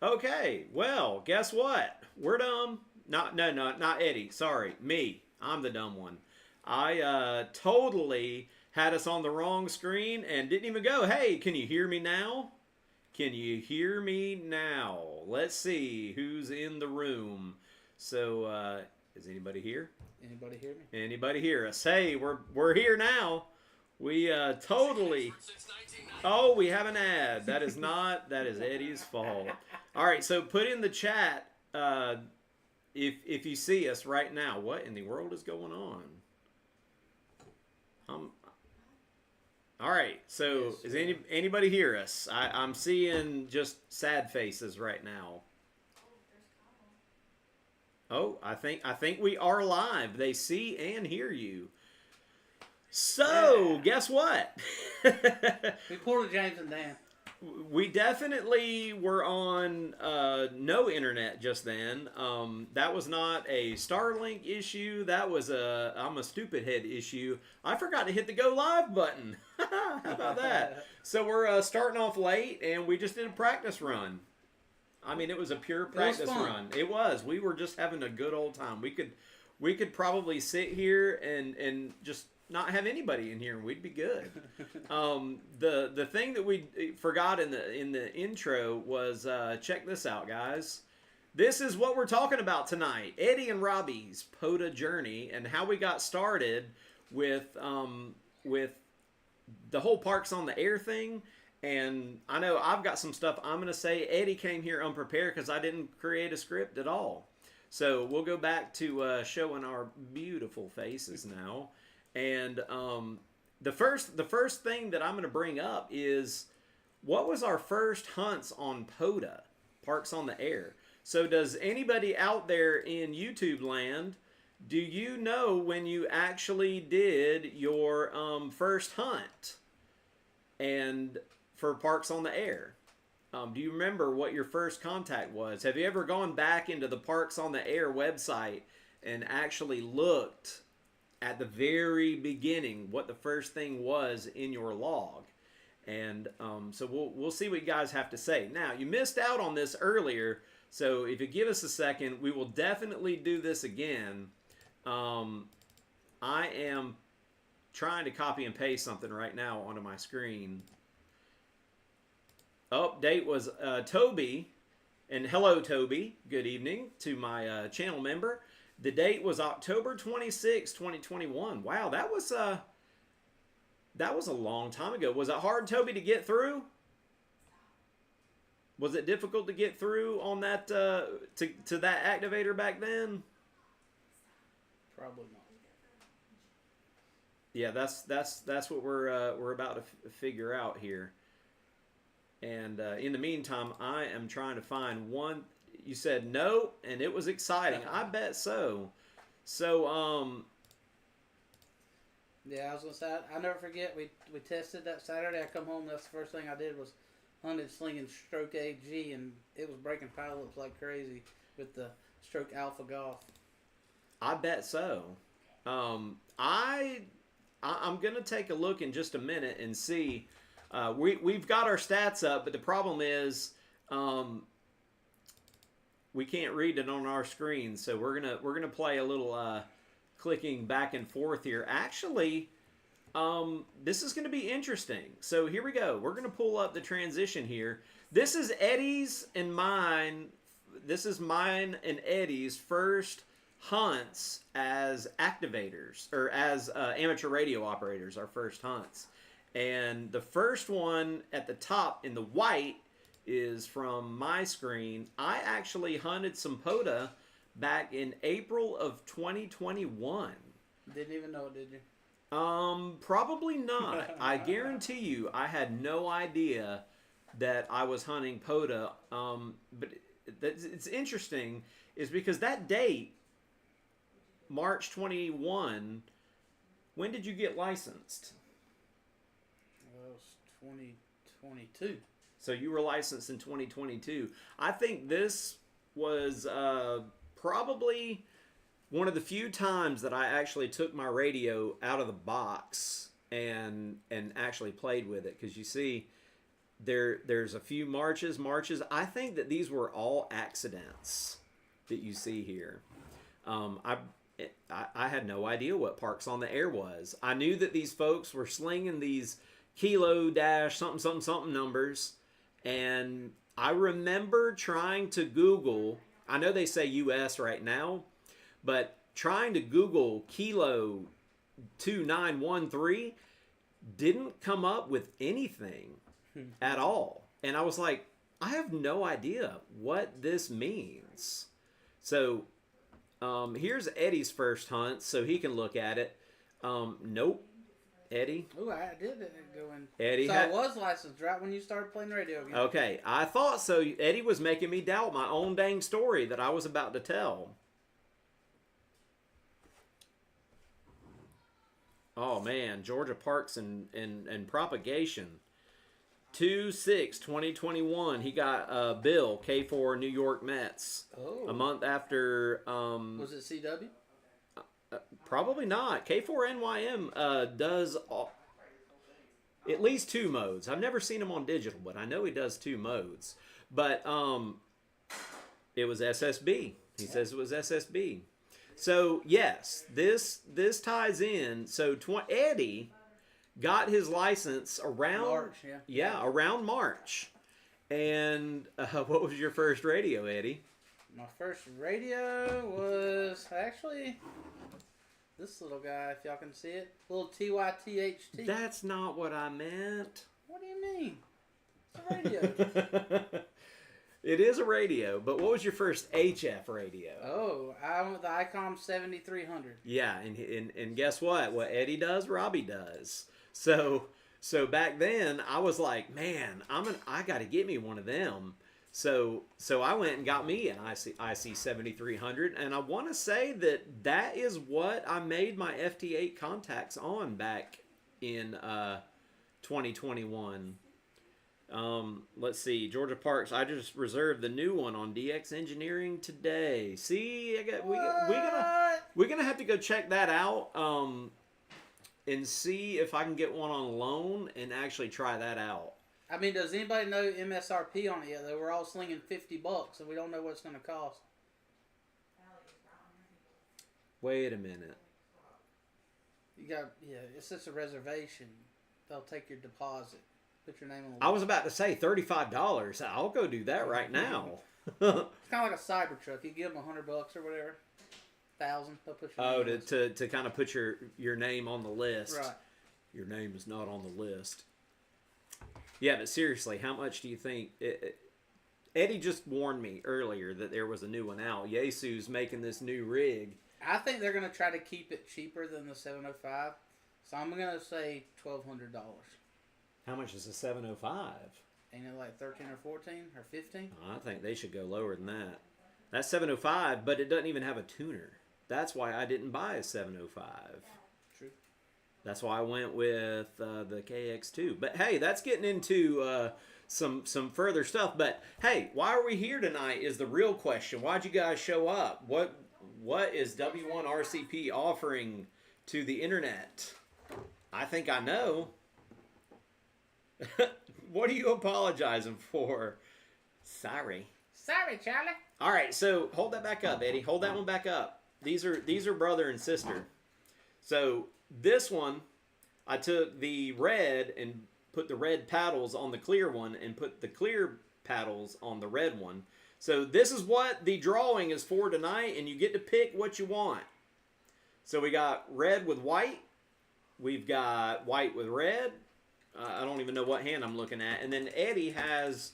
Okay, well, guess what? We're dumb. Not Eddie. Sorry, me. I'm the dumb one. I totally had us on the wrong screen and didn't even go. Hey, can you hear me now? Can you hear me now? Let's see who's in the room. So, is anybody here? Anybody hear me? Anybody hear us? Hey, we're here now. We totally. Oh, we have an ad. That is not. That is Eddie's fault. All right, so put in the chat if you see us right now. What in the world is going on? Um. All right. So Yes, is anybody hear us? I'm seeing just sad faces right now. Oh, I think we are live. They see and hear you. So, Yeah. guess what? We pulled a James and Dan. We definitely were on no internet just then. That was not a Starlink issue. That was a I'm a stupid head issue. I forgot to hit the go live button. How about that? So we're starting off late, and we just did a practice run. I mean, it was a pure practice run. It was. We were just having a good old time. We could probably sit here and just not have anybody in here, and we'd be good. The thing that we forgot in the intro was check this out, guys. This is what we're talking about tonight. Eddie and Robbie's POTA journey and how we got started with the whole Parks on the Air thing. And I know I've got some stuff I'm going to say. Eddie came here unprepared because I didn't create a script at all. So we'll go back to showing our beautiful faces now. And the first thing that I'm going to bring up is what was our first hunts on POTA, Parks on the Air. So does anybody out there in YouTube land, do you know when you actually did your first hunt and for Parks on the Air? Do you remember what your first contact was? Have you ever gone back into the Parks on the Air website and actually looked at the very beginning what the first thing was in your log? And so we'll see what you guys have to say. Now, you missed out on this earlier, so if you give us a second, we will definitely do this again. I am trying to copy and paste something right now onto my screen. Date was Toby, and hello Toby, good evening to my channel member. The date was October 26, 2021. Wow, that was a long time ago. Was it hard, Toby, to get through? Was it difficult to get through on that to that activator back then? Probably not. Yeah, that's what we're about to figure out here. And in the meantime, I am trying to find one. You said no, and it was exciting. I bet so. So, Yeah, I was gonna say I never forget. We tested that Saturday. I come home. That's the first thing I did was hunted slinging Stroke AG, and it was breaking pileups like crazy with the Stroke Alpha Golf. I bet so. I'm gonna take a look in just a minute and see. We've got our stats up, but the problem is we can't read it on our screen, so we're gonna play a little clicking back and forth here. Actually, this is gonna be interesting. So here we go. We're gonna pull up the transition here. This is Eddie's and mine. This is mine and Eddie's first hunts as activators or as amateur radio operators. Our first hunts. And the first one at the top in the white is from my screen. I actually hunted some POTA back in April of 2021. Didn't even know it, did you? Probably not. I guarantee you I had no idea that I was hunting POTA. But it's interesting is because that date, March 21, when did you get licensed? Well, it was 2022. So you were licensed in 2022. I think this was probably one of the few times that I actually took my radio out of the box and actually played with it. Because you see, There's a few marches. I think that these were all accidents that you see here. I had no idea what Parks on the Air was. I knew that these folks were slinging these kilo dash something something something numbers, and I remember trying to Google. I know they say US right now, but trying to Google kilo 2913 didn't come up with anything at all. And I was like, I have no idea what this means. So here's Eddie's first hunt, so he can look at it. Nope. Eddie. Oh, I did go in. Eddie so I was licensed right when you started playing radio again. Okay, I thought so. Eddie was making me doubt my own dang story that I was about to tell. Oh man, Georgia Parks and propagation. 2/6/2021. He got Bill K4 New York Mets. Oh. A month after. Was it CW? Probably not. K4 NYM does at least 2 modes. I've never seen him on digital, but I know he does 2 modes. But it was SSB. He says it was SSB. So yes, this ties in. So Eddie got his license around March, around March. And what was your first radio, Eddie? My first radio was actually this little guy, if y'all can see it. Little TYTHT. That's not what I meant. What do you mean? It's a radio. It is a radio, but what was your first HF radio? Oh, I went with the ICOM 7300. Yeah, and guess what? What Eddie does, Robbie does. So back then, I was like, man, I got to get me one of them. So I went and got me an IC 7300, and I want to say that is what I made my FT8 contacts on back in 2021. Let's see, Georgia Parks. I just reserved the new one on DX Engineering today. See, we're gonna have to go check that out. And see if I can get one on loan and actually try that out. I mean, does anybody know MSRP on it yet? Though we're all slinging $50, and we don't know what it's going to cost. Wait a minute. It's just a reservation. They'll take your deposit. Put your name on the list. I was about to say $35. I'll go do that right now. It's kind of like a Cybertruck. You give them $100 or whatever. 1,000. They'll put your name on to kind of put your name on the list. Right. Your name is not on the list. Yeah, but seriously, how much do you think? Eddie just warned me earlier that there was a new one out. Yesu's making this new rig. I think they're going to try to keep it cheaper than the 705. So I'm going to say $1,200. How much is a 705? Ain't it like 13 or 14 or 15? I think they should go lower than that. That's 705, but it doesn't even have a tuner. That's why I didn't buy a 705. True. That's why I went with the KX2. But hey, that's getting into some further stuff. But hey, why are we here tonight is the real question. Why'd you guys show up? What is W1RCP offering to the internet? I think I know. What are you apologizing for? Sorry. Sorry, Charlie. All right, so hold that back up, Eddie. Hold that one back up. These are brother and sister. So this one, I took the red and put the red paddles on the clear one and put the clear paddles on the red one. So this is what the drawing is for tonight, and you get to pick what you want. So we got red with white. We've got white with red. I don't even know what hand I'm looking at. And then Eddie has...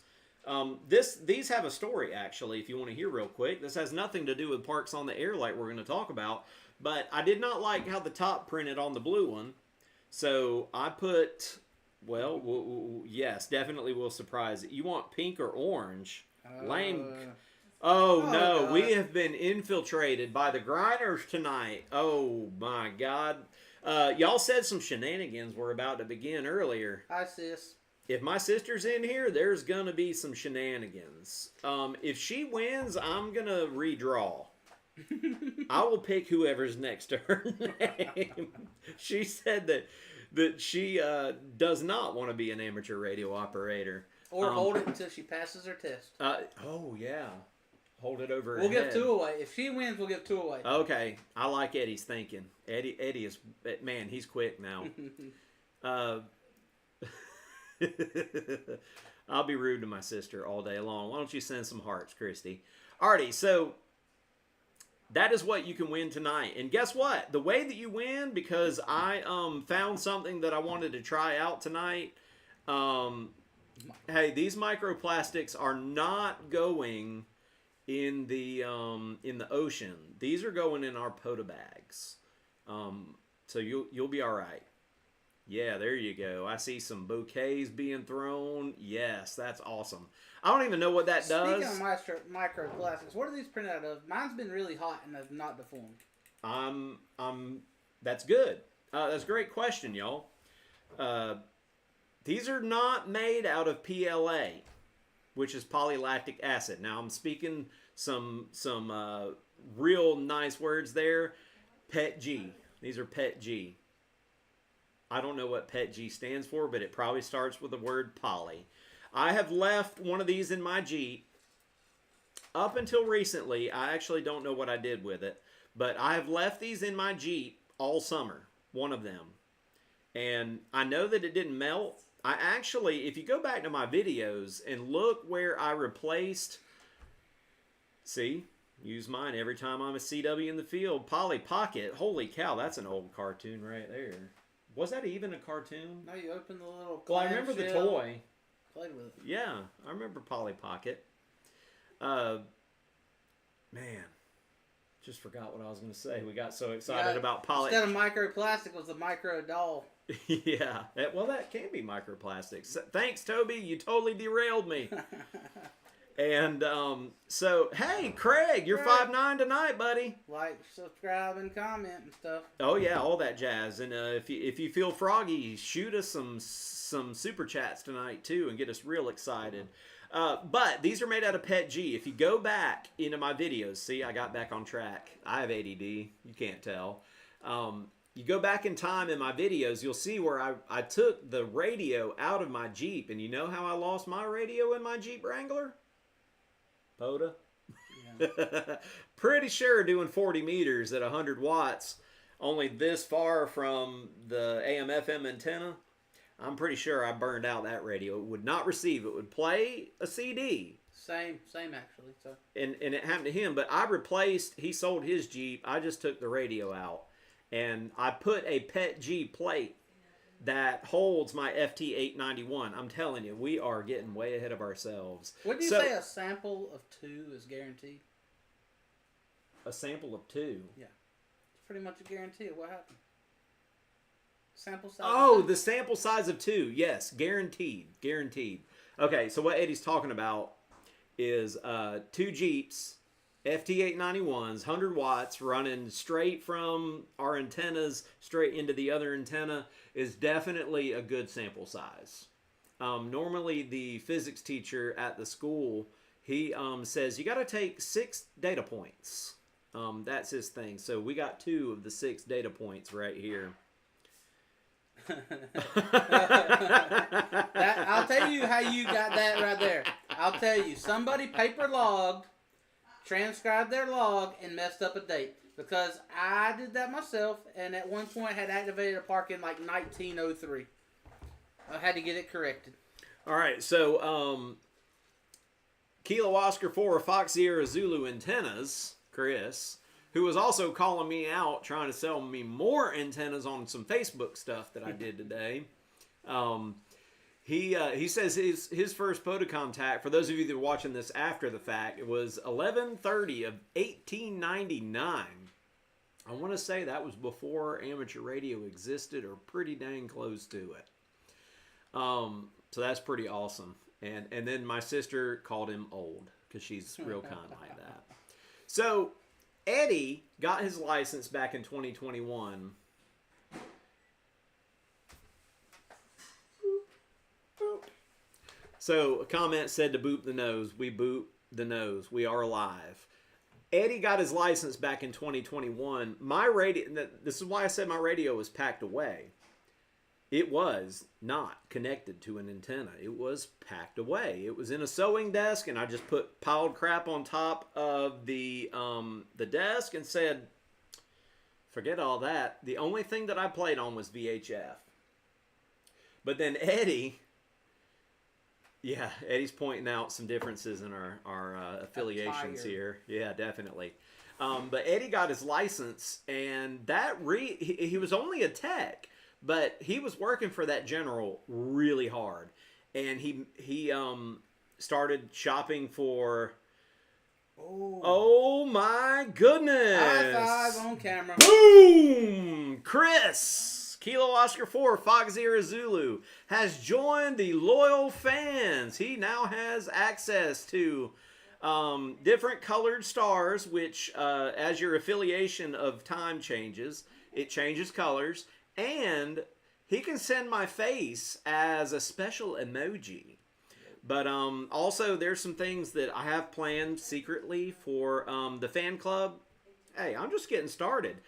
these have a story, actually, if you want to hear real quick. This has nothing to do with Parks on the Air like we're going to talk about. But I did not like how the top printed on the blue one. So I put, yes, definitely will surprise it. You want pink or orange? Lame. Oh, no. God. We have been infiltrated by the grinders tonight. Oh, my God. Y'all said some shenanigans were about to begin earlier. Hi, sis. If my sister's in here, there's going to be some shenanigans. If she wins, I'm going to redraw. I will pick whoever's next to her name. She said that she does not want to be an amateur radio operator. Or hold it until she passes her test. Oh, yeah. Hold it over her We'll head. give 2 away. If she wins, we'll give 2 away. Okay. I like Eddie's thinking. Eddie is, man, he's quick now. I'll be rude to my sister all day long. Why don't you send some hearts, Christy? Alrighty, so that is what you can win tonight. And guess what? The way that you win, because I found something that I wanted to try out tonight. Hey, these microplastics are not going in the ocean. These are going in our POTA bags. So you'll be all right. Yeah, there you go. I see some bouquets being thrown. Yes, that's awesome. I don't even know what that does. Speaking of microplastics, what are these printed out of? Mine's been really hot and have not deformed. That's good. That's a great question, y'all. These are not made out of PLA, which is polylactic acid. Now, I'm speaking some real nice words there. PETG. These are PETG. I don't know what PETG stands for, but it probably starts with the word poly. I have left one of these in my Jeep. Up until recently, I actually don't know what I did with it, but I have left these in my Jeep all summer, one of them. And I know that it didn't melt. I actually, if you go back to my videos and look where I replaced, see, use mine every time I'm a CW in the field, Polly Pocket. Holy cow, that's an old cartoon right there. Was that even a cartoon? No, you open the little Well, I remember the toy. Played with it. Yeah, I remember Polly Pocket. Man, just forgot what I was going to say. We got so excited about Polly. Instead of microplastic, was the micro doll. Yeah, well, that can be microplastics. Thanks, Toby. You totally derailed me. And so, hey, Craig, you're 5'9" tonight, buddy. Like, subscribe, and comment and stuff. Oh yeah, all that jazz. And if you feel froggy, shoot us some super chats tonight too, and get us real excited. But these are made out of PETG. If you go back into my videos, see, I got back on track. I have ADD. You can't tell. You go back in time in my videos, you'll see where I took the radio out of my Jeep. And you know how I lost my radio in my Jeep Wrangler? POTA. Yeah. Pretty sure doing 40 meters at 100 watts, only this far from the AM/FM antenna, I'm pretty sure I burned out that radio. It would not receive. It would play a CD. Same actually. So. And it happened to him, but I replaced, he sold his Jeep. I just took the radio out. And I put a PETG plate that holds my FT891. I'm telling you, we are getting way ahead of ourselves. What do you say a sample of 2 is guaranteed? A sample of 2? Yeah. It's pretty much a guarantee of what happened. Sample size Oh, the sample size of 2. Yes, guaranteed. Guaranteed. Okay, so what Eddie's talking about is 2 Jeeps, FT891s, 100 watts, running straight from our antennas straight into the other antenna is definitely a good sample size. Normally, the physics teacher at the school, he says you got to take 6 data points. That's his thing. So we got 2 of the 6 data points right here. I'll tell you how you got that right there. I'll tell you. Somebody paper logged, transcribed their log, and messed up a date. Because I did that myself, and at one point had activated a park in like 1903. I had to get it corrected. All right, so Kilo Oscar 4 Fox Sierra Zulu antennas, Chris, who was also calling me out, trying to sell me more antennas on some Facebook stuff that I did today. He says his first POTA contact, for those of you that are watching this after the fact, it was 11/30 of 1899. I want to say that was before amateur radio existed, or pretty dang close to it. So that's pretty awesome. And then my sister called him old, because she's real kind like that. So Eddie got his license back in 2021. So a comment said to boop the nose. We boop the nose. We are alive. Eddie got his license back in 2021. My radio, this is why I said my radio was packed away. it was not connected to an antenna. It was packed away. It was in a sewing desk, and I just put piled crap on top of the desk and said, forget all that. The only thing that I played on was VHF. But then Eddie's pointing out some differences in our affiliations here. Yeah, definitely. But Eddie got his license, and he was only a tech, but he was working for that general really hard, and he started shopping for. Oh my goodness! High five on camera. Boom! Chris, Kilo Oscar 4, Fox Zero Zulu, has joined the loyal fans. He now has access to different colored stars, which as your affiliation of time changes, it changes colors. And he can send my face as a special emoji. But also, there's some things that I have planned secretly for the fan club. Hey, I'm just getting started.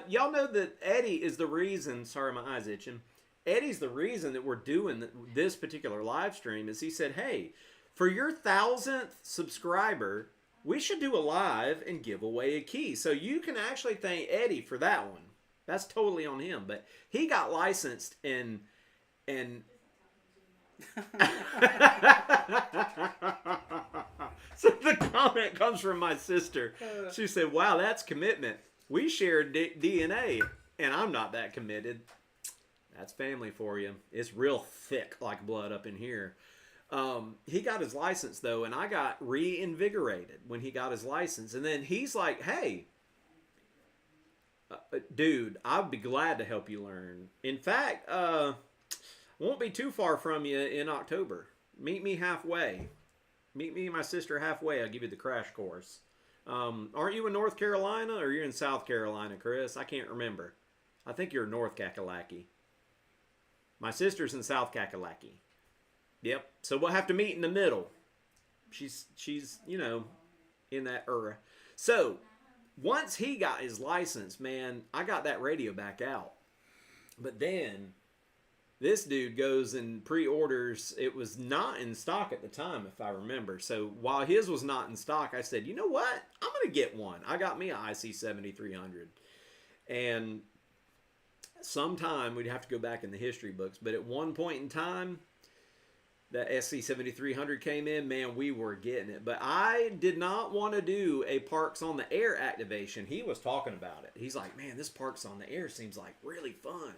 Y'all know that Eddie is the reason. Sorry, my eye's itching. Eddie's the reason that we're doing this particular live stream. Is he said, hey, for your 1,000th subscriber, we should do a live and give away a key. So you can actually thank Eddie for that one. That's totally on him. But he got licensed and so the comment comes from my sister. She said, wow, that's commitment. We share DNA, and I'm not that committed. That's family for you. It's real thick like blood up in here. He got his license, though, and I got reinvigorated when he got his license. And then he's like, hey, dude, I'd be glad to help you learn. In fact, won't be too far from you in October. Meet me halfway. Meet me and my sister halfway. I'll give you the crash course. Aren't you in North Carolina, or you're in South Carolina, Chris? I can't remember. I think you're North Kakalaki. My sister's in South Kakalaki. Yep. So we'll have to meet in the middle. She's in that era. So once he got his license, man, I got that radio back out. But then this dude goes and pre-orders. It was not in stock at the time, if I remember. So while his was not in stock, I said, you know what? I'm going to get one. I got me an IC 7300. And sometime we'd have to go back in the history books. But at one point in time, that SC7300 came in, man, we were getting it. But I did not want to do a Parks on the Air activation. He was talking about it. He's like, man, this Parks on the Air seems like really fun.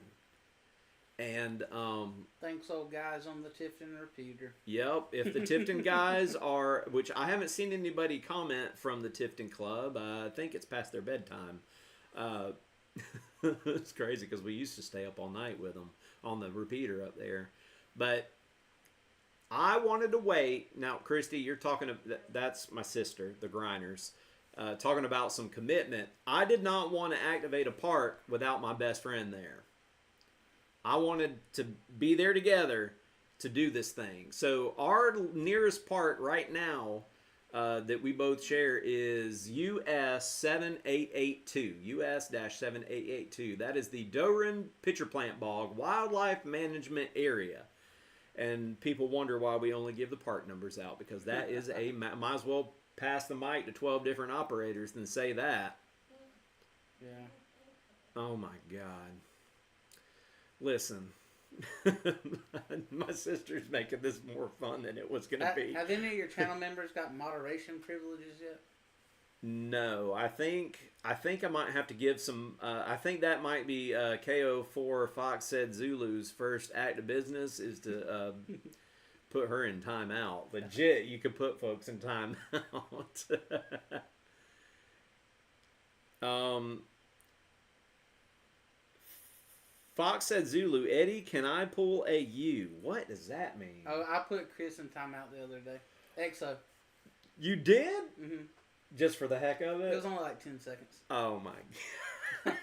And thanks, old guys on the Tifton repeater. Yep, if the Tifton guys are, which I haven't seen anybody comment from the Tifton Club. I think it's past their bedtime. It's crazy because we used to stay up all night with them on the repeater up there. But I wanted to wait. Now, Christy, you're talking that's my sister, the Grinders, talking about some commitment. I did not want to activate a park without my best friend there. I wanted to be there together to do this thing. So our nearest park right now that we both share is US 7882. US-7882. That is the Doran Pitcher Plant Bog Wildlife Management Area. And people wonder why we only give the park numbers out, because that is might as well pass the mic to 12 different operators than say that. Yeah. Oh my God. Listen, my sister's making this more fun than it was going to be. Have any of your channel members got moderation privileges yet? No, I think I might have to give some. I think that might be KO4 Fox Said Zulu's first act of business is to put her in timeout. Legit, you could put folks in timeout. Fox Said Zulu, Eddie, can I pull a U? What does that mean? Oh, I put Chris in timeout the other day. EXO. You did? Mm-hmm. Just for the heck of it? It was only like 10 seconds. Oh my God.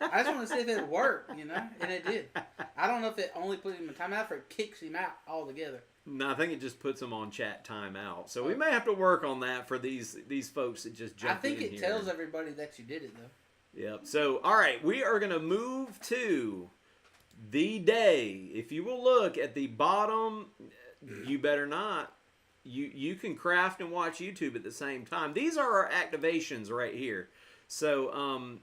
I just want to see if it worked, and it did. I don't know if it only put him in timeout or it kicks him out altogether. No, I think it just puts them on chat timeout. So we may have to work on that for these folks that just jump in here. I think it tells everybody that you did it, though. Yep. So, all right, we are going to move to the day. If you will look at the bottom, you better not. You can craft and watch YouTube at the same time. These are our activations right here. So,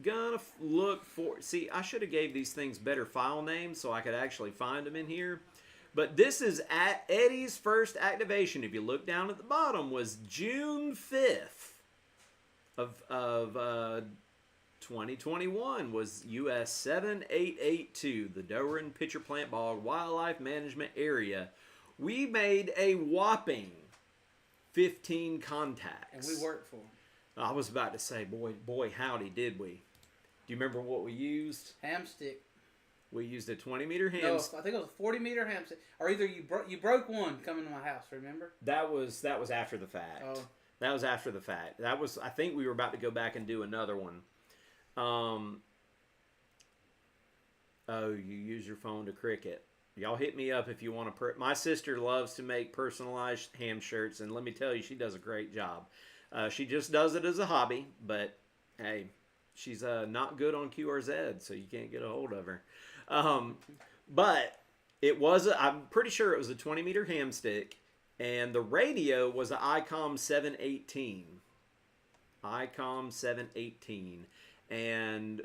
gonna look for... See, I should have gave these things better file names so I could actually find them in here. But this is at Eddie's first activation. If you look down at the bottom, was June 5th of 2021 was US 7882, the Doran Pitcher Plant Bog Wildlife Management Area. We made a whopping 15 contacts. And we worked for them. I was about to say, boy, howdy, did we. Do you remember what we used? Ham stick. We used a 20-meter ham. No, I think it was a 40-meter ham stick. Or either you broke one coming to my house, remember? That was after the fact. Oh. That was after the fact. That was, I think we were about to go back and do another one. Oh, you use your phone to cricket. Y'all hit me up if you want to. My sister loves to make personalized ham shirts, and let me tell you, she does a great job. She just does it as a hobby, but hey, she's not good on QRZ, so you can't get a hold of her. But it was, I'm pretty sure it was a 20-meter ham stick, and the radio was an ICOM 718. ICOM 718. And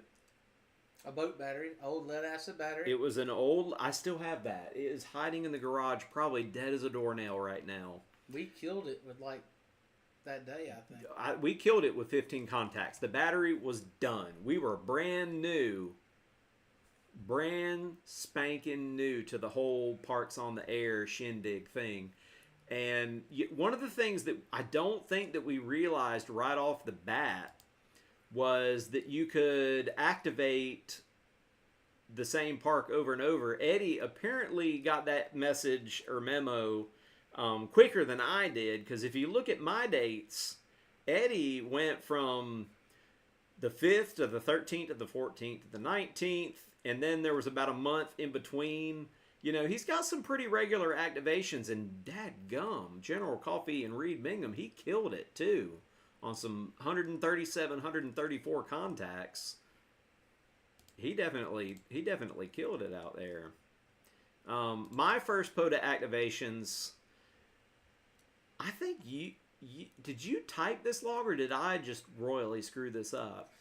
a boat battery, old lead acid battery. It was an old, I still have that. It is hiding in the garage, probably dead as a doornail right now. We killed it with like that day, I think. We killed it with 15 contacts. The battery was done. We were brand spanking new to the whole Parks on the Air shindig thing. And one of the things that I don't think that we realized right off the bat was that you could activate the same park over and over. Eddie apparently got that message or memo quicker than I did, because if you look at my dates, Eddie went from the 5th to the 13th to the 14th to the 19th, and then there was about a month in between. You know, he's got some pretty regular activations, and dadgum, General Coffee and Reed Bingham, he killed it too. On some 137, 134 contacts. He definitely killed it out there. My first POTA activations, I think did you type this log, or did I just royally screw this up?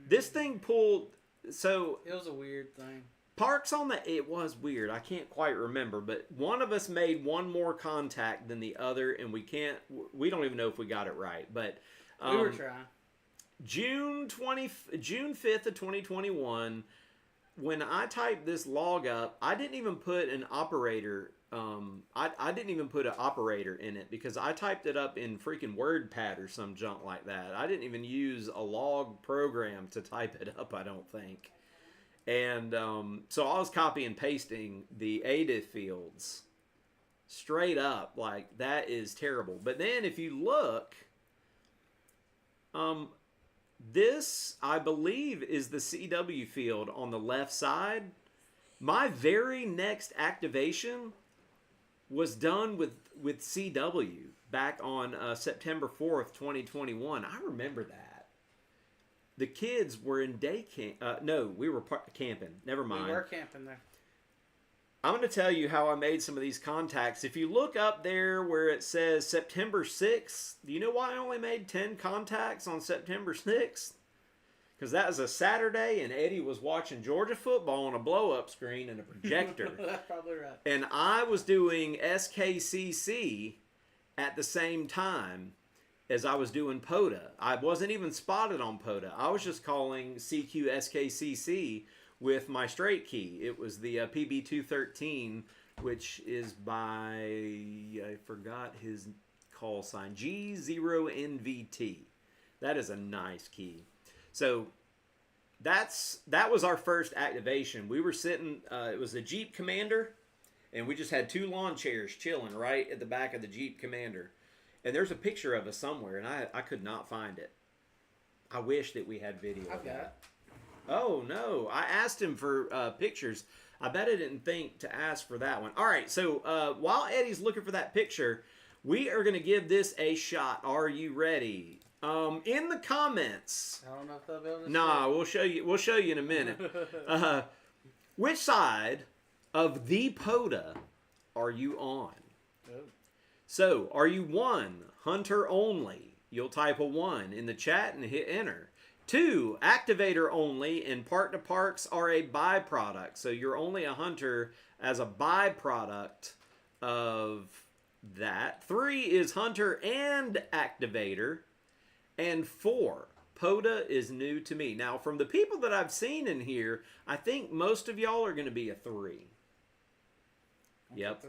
This thing pulled, so... It was a weird thing. Parks on the... It was weird. I can't quite remember, but one of us made one more contact than the other, and we don't even know if we got it right, but... we were trying. June 5th of 2021, when I typed this log up, I didn't even put an operator... I didn't even put an operator in it, because I typed it up in freaking WordPad or some junk like that. I didn't even use a log program to type it up, I don't think. And so I was copy and pasting the ADIF fields straight up. Like, that is terrible. But then if you look, this, I believe, is the CW field on the left side. My very next activation was done with CW back on September 4th, 2021. I remember that. The kids were in day camp. No, we were camping. Never mind. We were camping there. I'm going to tell you how I made some of these contacts. If you look up there where it says September 6th, do you know why I only made 10 contacts on September 6th? Because that was a Saturday, and Eddie was watching Georgia football on a blow-up screen and a projector. That's probably right. And I was doing SKCC at the same time as I was doing POTA. I wasn't even spotted on POTA. I was just calling CQ SKCC with my straight key. It was the PB213, which is by, I forgot his call sign, G0NVT. That is a nice key. So that was our first activation. We were sitting, it was a Jeep Commander, and we just had 2 lawn chairs chilling right at the back of the Jeep Commander. And there's a picture of us somewhere, and I could not find it. I wish that we had video. I've got it. Oh, no. I asked him for pictures. I bet I didn't think to ask for that one. All right, so while Eddie's looking for that picture, we are going to give this a shot. Are you ready? In the comments. I don't know if they'll be able to Nah, see. we'll show you. We'll show you in a minute. Which side of the POTA are you on? Oh. So, are you 1, hunter only? You'll type a 1 in the chat and hit enter. 2, activator only, and park to parks are a byproduct. So you're only a hunter as a byproduct of that. 3 is hunter and activator. And 4, POTA is new to me. Now, from the people that I've seen in here, I think most of y'all are going to be a 3. Yep.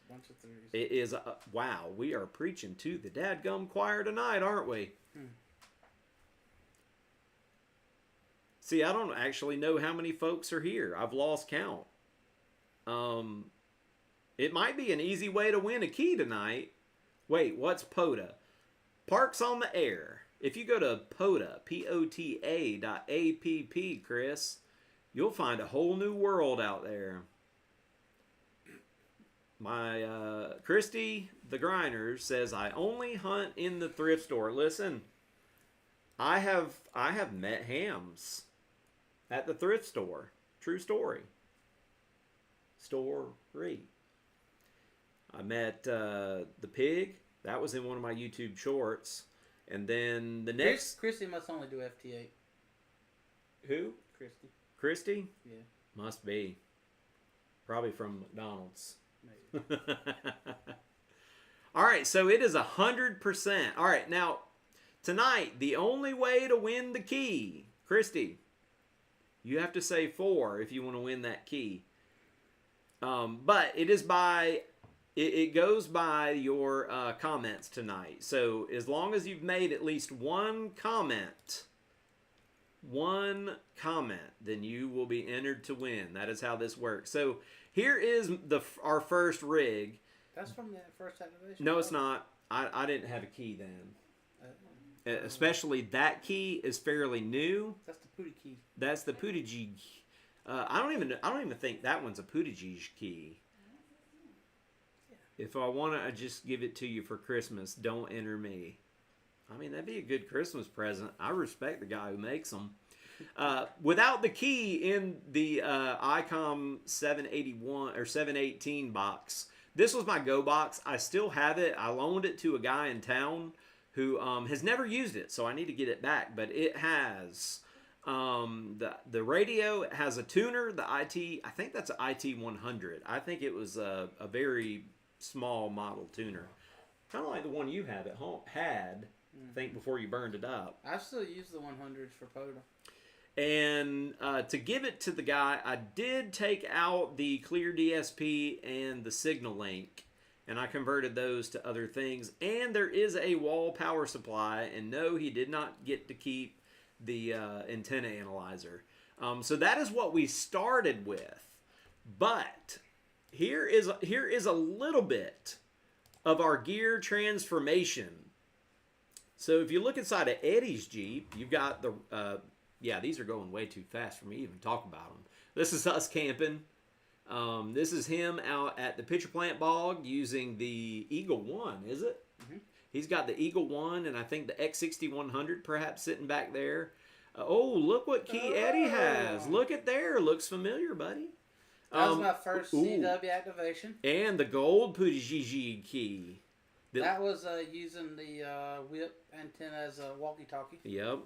Bunch of threes. It is, wow, we are preaching to the dadgum choir tonight, aren't we? See, I don't actually know how many folks are here. I've lost count. It might be an easy way to win a key tonight. Wait, what's POTA? Parks on the Air. If you go to POTA, POTA.app, Chris, you'll find a whole new world out there. My Christy the Grinder says, I only hunt in the thrift store. Listen, I have met hams at the thrift store. True story. Story. I met the pig. That was in one of my YouTube shorts. And then the next... Christy must only do FT8. Who? Christy. Christy? Yeah. Must be. Probably from McDonald's. Maybe. All right, so it is 100%. All right, now, tonight, the only way to win the key, Christy, you have to say 4 if you want to win that key. But it is by... It goes by your comments tonight. So as long as you've made at least one comment, then you will be entered to win. That is how this works. So here is our first rig. That's from the first activation? No, it's not. I didn't have a key then. Especially that key is fairly new. That's the Pooty key. That's the Pooty. I don't even think that one's a Pooty key. If I want to just give it to you for Christmas, don't enter me. I mean, that'd be a good Christmas present. I respect the guy who makes them. Without the key in the ICOM 781 or 718 box, this was my go box. I still have it. I loaned it to a guy in town who has never used it, so I need to get it back. But it has the radio. It has a tuner. The IT, I think that's an IT 100. I think it was a very small model tuner, kind of like the one you have at home I think before you burned it up. I still use the 100s for POTA. And to give it to the guy, I did take out the clear DSP and the signal link, and I converted those to other things. And there is a wall power supply, and no, he did not get to keep the antenna analyzer. So that is what we started with. But here is a little bit of our gear transformation. So if you look inside of Eddie's Jeep, you've got the, yeah, these are going way too fast for me to even talk about them. This is us camping. This is him out at the pitcher plant bog using the Eagle 1, is it? Mm-hmm. He's got the Eagle 1 and I think the X6100 perhaps sitting back there. Oh, look what key Eddie has. Look at there. Looks familiar, buddy. That was my first CW activation. And the gold Pooty key. That was using the whip antenna as a walkie-talkie. Yep.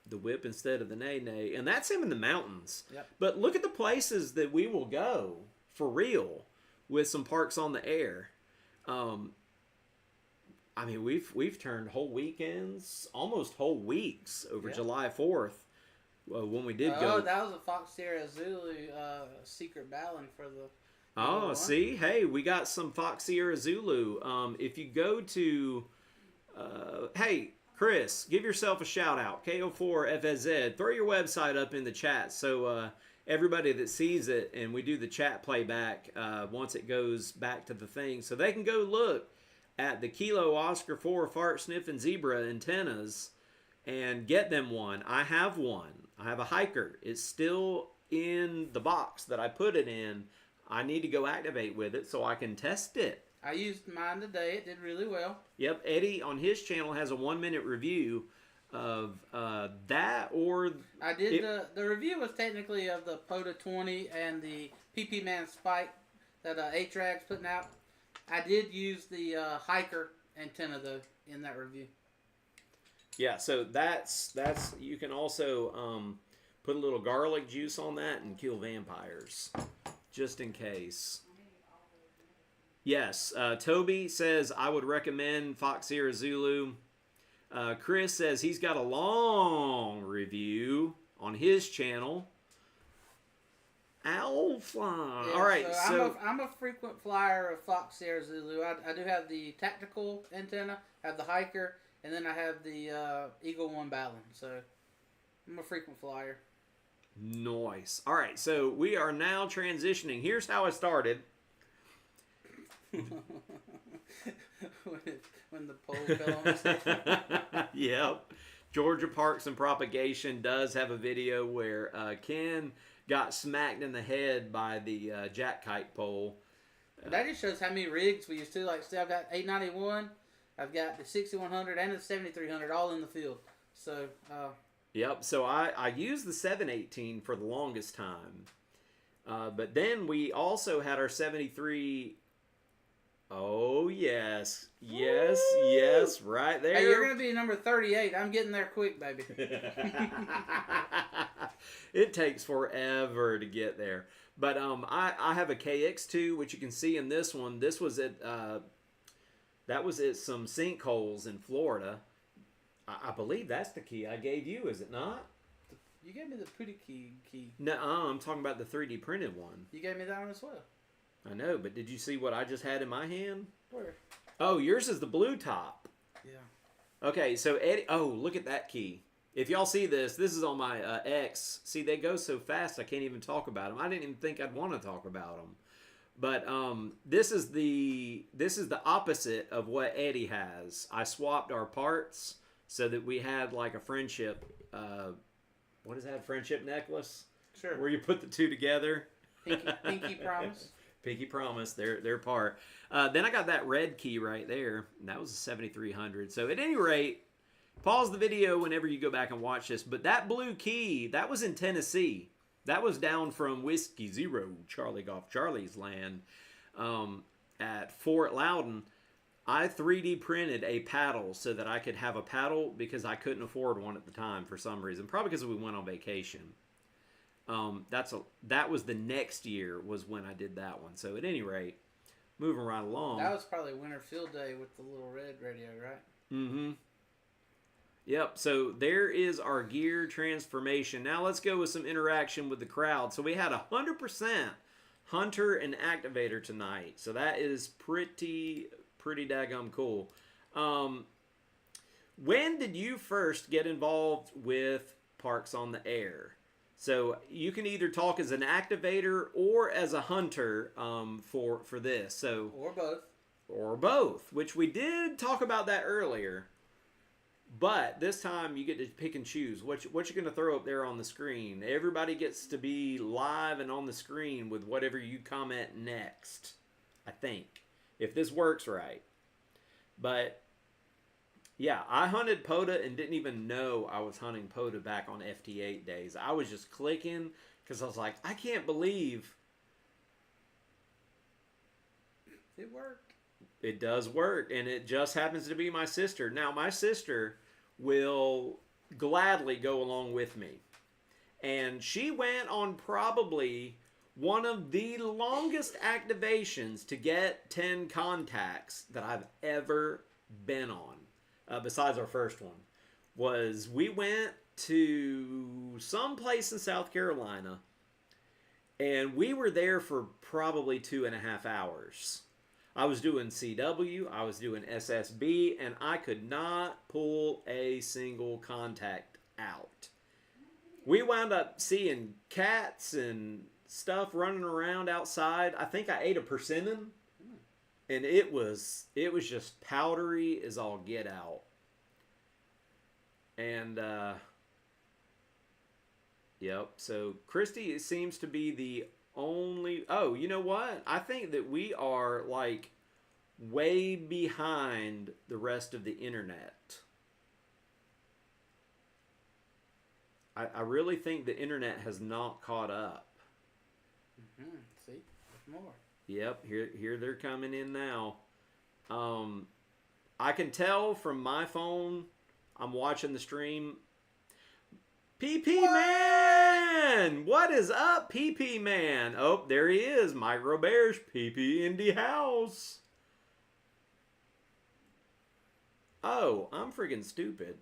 The whip instead of the nay-nay. And that's him in the mountains. Yep. But look at the places that we will go, for real, with some parks on the air. I mean, we've turned whole weekends, almost whole weeks over July 4th. When we did go. Oh, that was a Fox Sierra Zulu secret balun for the. Oh, see, hey, we got some Fox Sierra Zulu. If you go to, hey, Chris, give yourself a shout out. KO4FSZ. Throw your website up in the chat so everybody that sees it, and we do the chat playback once it goes back to the thing, so they can go look at the Kilo Oscar 4 Fart Sniffing Zebra antennas and get them one. I have one. I have a hiker. It's still in the box that I put it in. I need to go activate with it so I can test it. I used mine today. It did really well. Yep, Eddie on his channel has a 1-minute review of that, or I did the review was technically of the POTA 20 and the PP Man Spike that H-Rag's putting out. I did use the hiker antenna though in that review. Yeah, so that's you can also put a little garlic juice on that and kill vampires, just in case. Yes, Toby says I would recommend Fox Sierra Zulu. Chris says he's got a long review on his channel. Alpha. Yeah, All right, so I'm a frequent flyer of Fox Sierra Zulu. I do have the tactical antenna, I have the hiker, and then I have the Eagle One Balance. So I'm a frequent flyer. Nice. All right, so we are now transitioning. Here's how I started. when the pole fell on his head. Yep. Georgia Parks and Propagation does have a video where Ken got smacked in the head by the jack kite pole. That just shows how many rigs we used to. Like, see, I've got 891, I've got the 6100 and the 7300 all in the field. So, yep. So I used the 718 for the longest time. But then we also had our 73. Oh, yes. Yes, woo! Yes, right there. Hey, you're going to be number 38. I'm getting there quick, baby. It takes forever to get there. But I have a KX2, which you can see in this one. This was at that was at some sinkholes in Florida. I believe that's the key I gave you, is it not? You gave me the pretty key. No, I'm talking about the 3D printed one. You gave me that one as well. I know, but did you see what I just had in my hand? Where? Oh, yours is the blue top. Yeah. Okay, so Eddie. Oh, look at that key. If y'all see this, this is on my X. See, they go so fast I can't even talk about them. I didn't even think I'd want to talk about them. But this is the opposite of what Eddie has. I swapped our parts so that we had like a friendship. What is that? Friendship necklace? Sure. Where you put the two together. Pinky promise. Pinky promise, their part. Then I got that red key right there. And that was a 7300. So at any rate, pause the video whenever you go back and watch this. But that blue key, that was in Tennessee. That was down from Whiskey Zero, Charlie Golf Charlie's land, at Fort Loudon. I 3D printed a paddle so that I could have a paddle because I couldn't afford one at the time for some reason. Probably because we went on vacation. That was the next year was when I did that one. So at any rate, moving right along. That was probably Winter Field Day with the little red radio, right? Mm-hmm. Yep, so there is our gear transformation. Now let's go with some interaction with the crowd. So we had 100% Hunter and Activator tonight. So that is pretty daggum cool. When did you first get involved with Parks on the Air? So you can either talk as an activator or as a hunter for this. So or both, which we did talk about that earlier. But this time you get to pick and choose what you're going to throw up there on the screen. Everybody gets to be live and on the screen with whatever you comment next, I think, if this works right. But yeah, I hunted POTA and didn't even know I was hunting POTA back on FT8 days. I was just clicking because I was like, I can't believe it worked. It does work, and it just happens to be my sister. Now, my sister will gladly go along with me. And she went on probably one of the longest activations to get 10 contacts that I've ever been on, besides our first one, was we went to some place in South Carolina, and we were there for probably 2.5 hours. I was doing CW, I was doing SSB, and I could not pull a single contact out. We wound up seeing cats and stuff running around outside. I think I ate a persimmon, and it was just powdery as all get out. And yep. So Christy seems to be the only. Oh, you know what? I think that we are like way behind the rest of the internet. I really think the internet has not caught up. Mm-hmm. See, there's more. Yep, here they're coming in now. I can tell from my phone. I'm watching the stream. PP Man! What is up, PP Man? Oh, there he is. Micro Bears, PP in the house. Oh, I'm freaking stupid.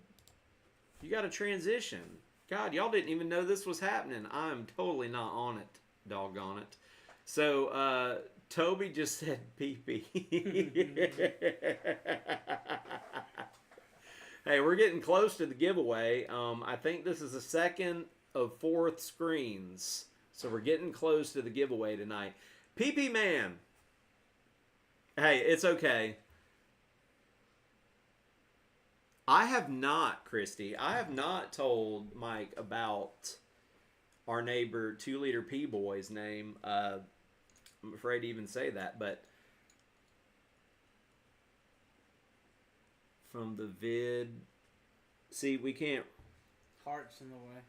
You got to transition. God, y'all didn't even know this was happening. I'm totally not on it. Doggone it. So, Toby just said PP. Hey, we're getting close to the giveaway. I think this is the second of 4th screens. So we're getting close to the giveaway tonight. PP Man. Hey, it's okay. I have not, Christy. I have not told Mike about our neighbor 2-liter P-Boy's name. I'm afraid to even say that, but from the vid, see, we can't. Hearts in the way.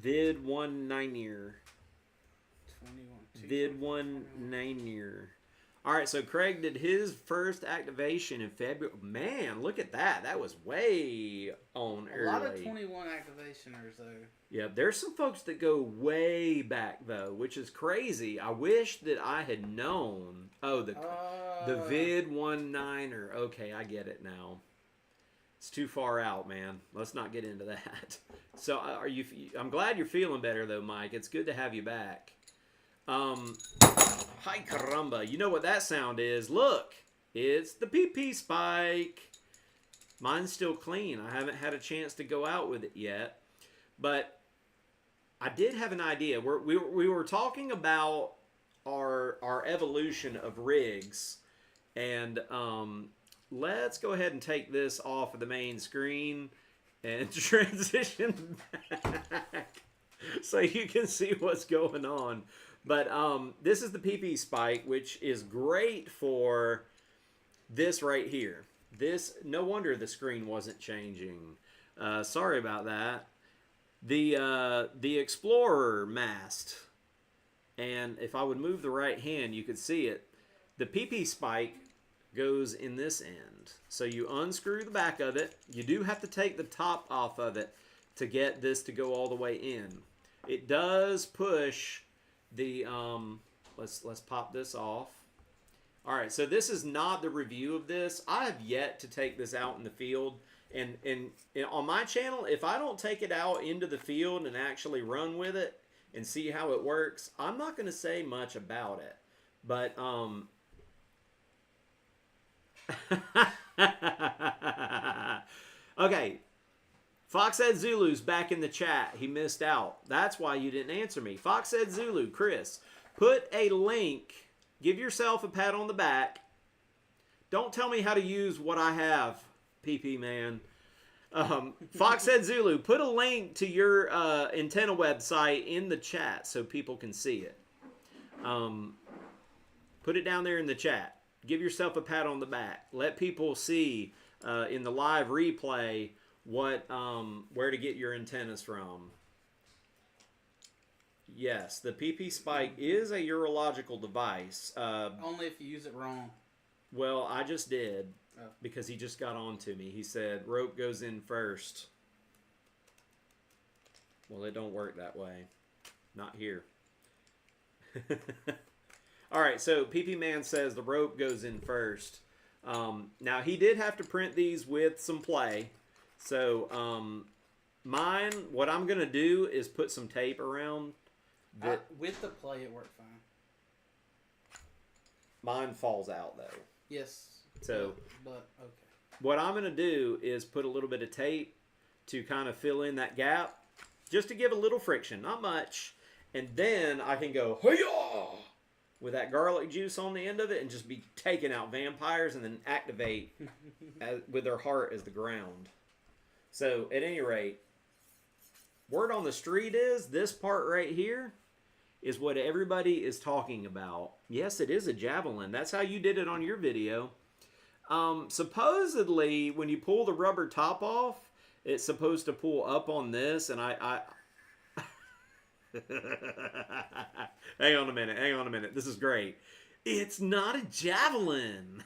Vid 1-9-year. 21. Vid 1-9-year. All right, so Craig did his first activation in February. Man, look at that. That was way on early. A lot of 21 activationers, though. Yeah, there's some folks that go way back, though, which is crazy. I wish that I had known. Oh, the Vid 1-9er. Okay, I get it now. It's too far out, man. Let's not get into that. So, I'm glad you're feeling better, though, Mike. It's good to have you back. Hi caramba. You know what that sound is? Look, it's the PP spike. Mine's still clean. I haven't had a chance to go out with it yet. But I did have an idea. We were talking about our evolution of rigs. And let's go ahead and take this off of the main screen and transition back so you can see what's going on. But this is the PP spike, which is great for this right here. This, no wonder the screen wasn't changing. Sorry about that. The Explorer mast, and if I would move the right hand, you could see it. The PP spike goes in this end. So you unscrew the back of it. You do have to take the top off of it to get this to go all the way in. It does push the let's pop this off. All right, so this is not the review of this. I have yet to take this out in the field, and on my channel, if I don't take it out into the field and actually run with it and see how it works, I'm not going to say much about it. But okay. Fox said Zulu's back in the chat. He missed out. That's why you didn't answer me. Fox said Zulu. Chris, put a link. Give yourself a pat on the back. Don't tell me how to use what I have, PP Man. Fox said Zulu. Put a link to your antenna website in the chat so people can see it. Put it down there in the chat. Give yourself a pat on the back. Let people see in the live replay where to get your antennas from. Yes, the PP spike is a urological device. Only if you use it wrong. Well, I just did because he just got on to me. He said rope goes in first. Well, it don't work that way. Not here. All right, so PP Man says the rope goes in first. Now, he did have to print these with some play. So, mine, what I'm going to do is put some tape around. With the play, it worked fine. Mine falls out, though. Yes. So, but okay. What I'm going to do is put a little bit of tape to kind of fill in that gap, just to give a little friction, not much. And then I can go, hi-yah! With that garlic juice on the end of it and just be taking out vampires and then activate with their heart as the ground. So, at any rate, word on the street is this part right here is what everybody is talking about. Yes, it is a javelin. That's how you did it on your video. Supposedly, when you pull the rubber top off, it's supposed to pull up on this, and Hang on a minute. This is great. It's not a javelin.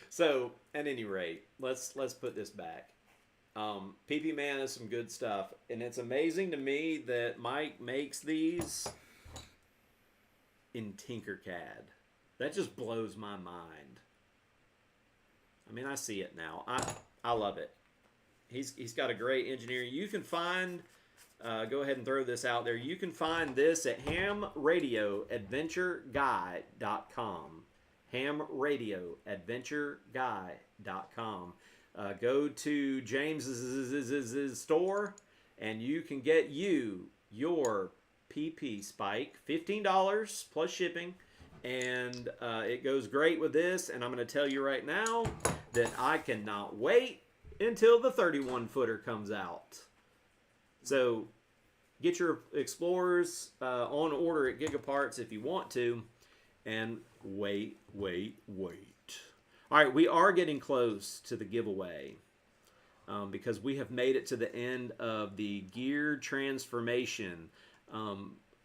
So, at any rate, let's put this back. PP Man is some good stuff, and it's amazing to me that Mike makes these in Tinkercad. That just blows my mind. I mean, I see it now. I love it. He's got a great engineer. You can find, go ahead and throw this out there. You can find this at hamradioadventureguy.com. hamradioadventureguy.com. Go to James's store, and you can get your PP Spike, $15 plus shipping, and it goes great with this. And I'm going to tell you right now that I cannot wait until the 31-footer comes out. So get your Explorers on order at Gigaparts if you want to, and wait. All right, we are getting close to the giveaway because we have made it to the end of the gear transformation.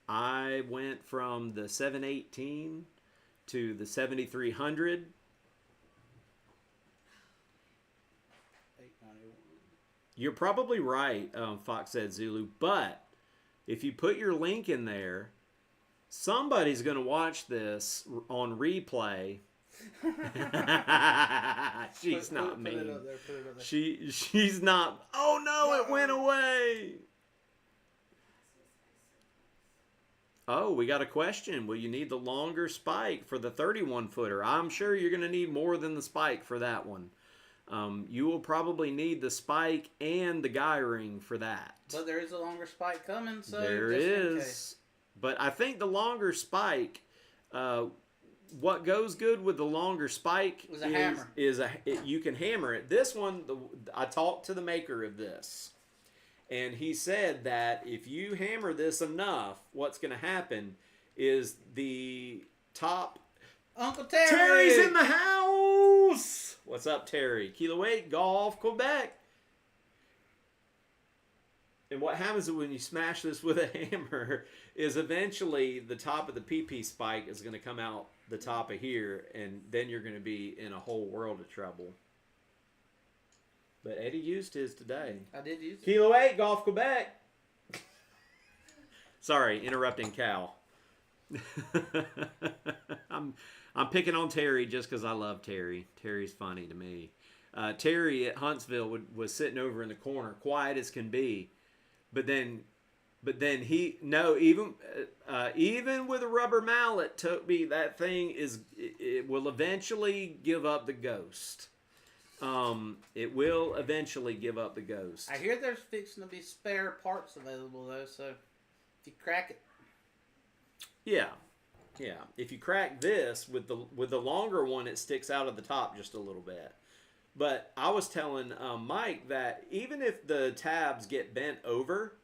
I went from the 718 to the 7300. You're probably right, Fox said Zulu, but if you put your link in there, somebody's going to watch this on replay. She's not mean. She's not. Oh no, it went away. Oh, we got a question. Will you need the longer spike for the 31-footer? I'm sure you're going to need more than the spike for that one. You will probably need the spike and the guy ring for that. But there is a longer spike coming, so there is. But I think the longer spike, what goes good with the longer spike is a hammer. You can hammer it. This one, I talked to the maker of this, and he said that if you hammer this enough, what's going to happen is the top. Uncle Terry! Terry's in the house! What's up, Terry? Kilo 8, Golf, Quebec. And what happens when you smash this with a hammer is eventually the top of the PP spike is going to come out the top of here, and then you're going to be in a whole world of trouble. But Eddie used his today. I did use it. Kilo 8, Golf, Quebec. Sorry, interrupting Cal. I'm picking on Terry just because I love Terry. Terry's funny to me. Terry at Huntsville was sitting over in the corner, quiet as can be. But then even with a rubber mallet, Toby, that thing it will eventually give up the ghost. It will eventually give up the ghost. I hear there's fixing to be spare parts available though, so if you crack it. Yeah. If you crack this with the longer one, it sticks out of the top just a little bit. But I was telling Mike that even if the tabs get bent over,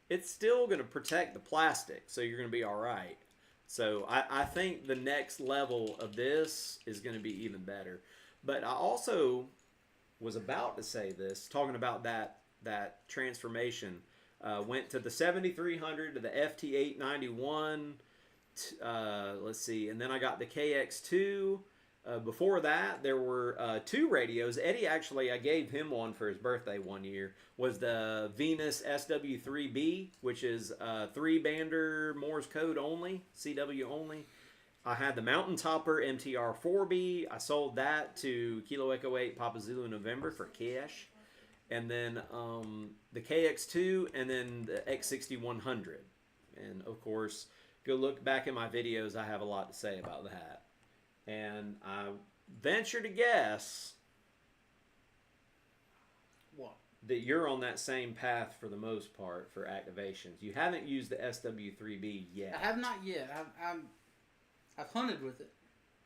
it's still going to protect the plastic, so you're going to be all right. So I think the next level of this is going to be even better. But I also was about to say this, talking about that transformation. Went to the 7300 to the FT891. Let's see, and then I got the KX2. Before that, there were 2 radios. Eddie, actually, I gave him one for his birthday one year, was the Venus SW3B, which is 3-bander Morse code only, CW only. I had the Mountain Topper MTR4B. I sold that to Kilo Echo 8 Papa Zulu November for cash. And then the KX2, and then the X6100. And, of course, go look back in my videos. I have a lot to say about that. And I venture to guess what? That you're on that same path for the most part for activations. You haven't used the SW3B yet. I have not yet. I've hunted with it.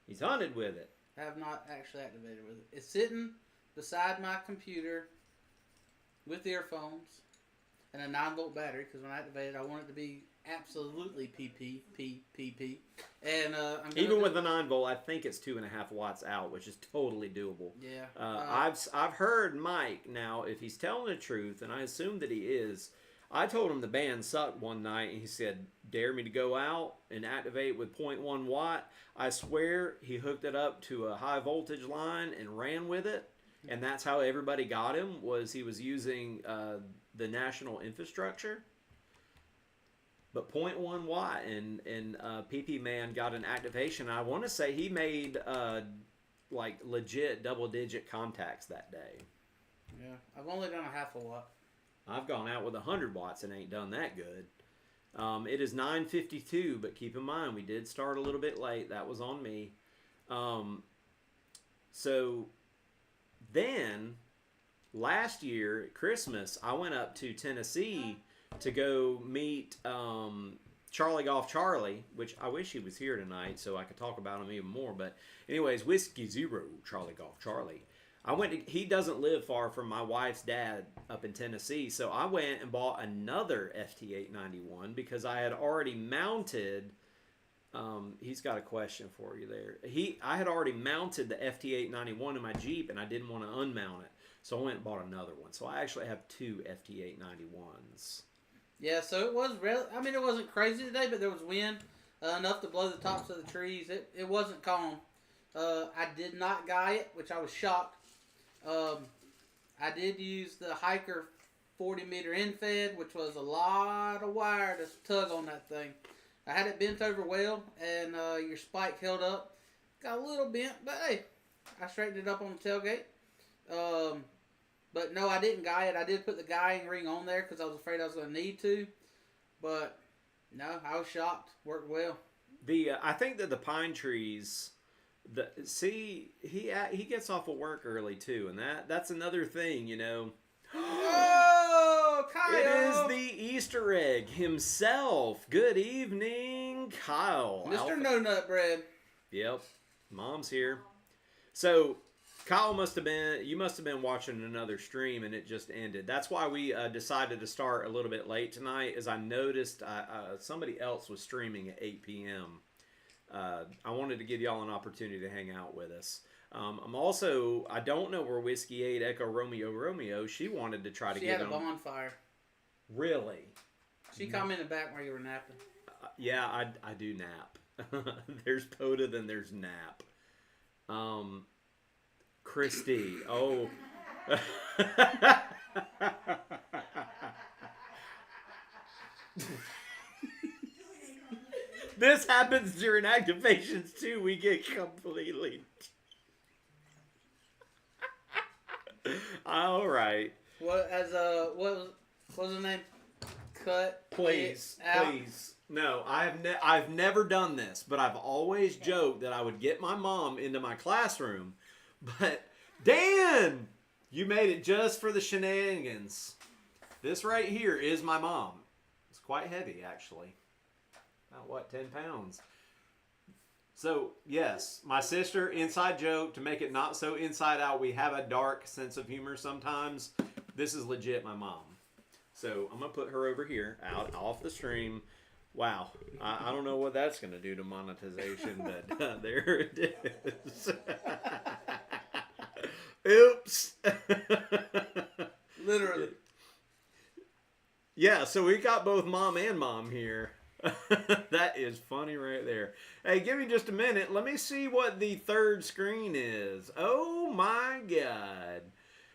He's hunted with it. I have not actually activated with it. It's sitting beside my computer with earphones and a 9-volt battery, because when I activate it, I want it to be absolutely PP. And even with the 9-volt, I think it's 2.5 watts out, which is totally doable. Yeah. I've heard Mike now. If he's telling the truth, and I assume that he is, I told him the band sucked one night, and he said, "Dare me to go out and activate with .1 watt." I swear he hooked it up to a high voltage line and ran with it, and that's how everybody got him. Was he was using the national infrastructure, but .1 watt, and PP Man got an activation. I want to say he made like legit double digit contacts that day. Yeah, I've only done a half a watt. I've gone out with 100 watts and ain't done that good. It is 9:52, but keep in mind we did start a little bit late. That was on me. So then last year at Christmas, I went up to Tennessee to go meet Charlie Golf Charlie, which I wish he was here tonight so I could talk about him even more. But anyways, Whiskey Zero, Charlie Golf Charlie. He doesn't live far from my wife's dad up in Tennessee, so I went and bought another FT891 because I had already mounted, he's got a question for you there. I had already mounted the FT891 in my Jeep, and I didn't want to unmount it, so I went and bought another one. So I actually have two FT891s. Yeah, so it was it wasn't crazy today, but there was wind enough to blow the tops of the trees. It wasn't calm. I did not guy it, which I was shocked. I did use the Hiker 40-meter end-fed, which was a lot of wire to tug on that thing. I had it bent over well, and your spike held up. Got a little bent, but hey, I straightened it up on the tailgate. But no, I didn't guy it. I did put the guying ring on there because I was afraid I was going to need to. But no, I was shocked. Worked well. I think that the pine trees... he gets off of work early too, and that's another thing, you know. Oh, Kyle! It is the Easter egg himself. Good evening, Kyle. Mr. No Nut Bread. Yep, Mom's here. So Kyle you must have been watching another stream and it just ended. That's why we decided to start a little bit late tonight, as I noticed somebody else was streaming at 8 p.m. I wanted to give y'all an opportunity to hang out with us. I don't know where Whiskey 8 Echo Romeo, she wanted to try to get on. She had a bonfire. Really? She commented back while you were napping. Yeah, I do nap. There's POTA, then there's nap. Christy, oh. This happens during activations too. We get completely. All right. What was his name? Cut. Please. No, I've never done this, but I've always joked that I would get my mom into my classroom. But Dan, you made it just for the shenanigans. This right here is my mom. It's quite heavy, actually. About 10 pounds. So yes, my sister, inside joke, to make it not so inside out, we have a dark sense of humor sometimes. This is legit my mom. So I'm gonna put her over here, off the stream. Wow, I don't know what that's gonna do to monetization, but there it is. Oops. Literally. Yeah, so we got both mom and mom here. That is funny right there. Hey, give me just a minute. Let me see what the third screen is. Oh my God.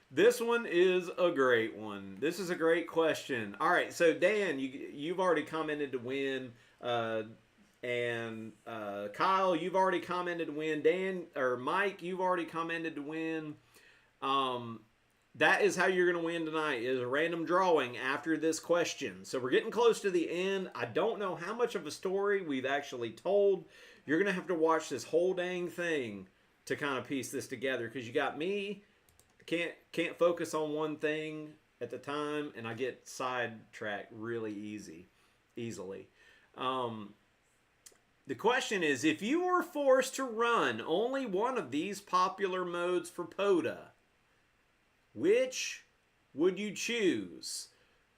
This one is a great one. This is a great question. All right, so Dan, you've already commented to win. And Kyle, you've already commented to win. Dan, or Mike, you've already commented to win. That is how you're going to win tonight, is a random drawing after this question. So we're getting close to the end. I don't know how much of a story we've actually told. You're going to have to watch this whole dang thing to kind of piece this together, because you got me, can't focus on one thing at the time, and I get sidetracked really easily. The question is, if you were forced to run only one of these popular modes for POTA, which would you choose?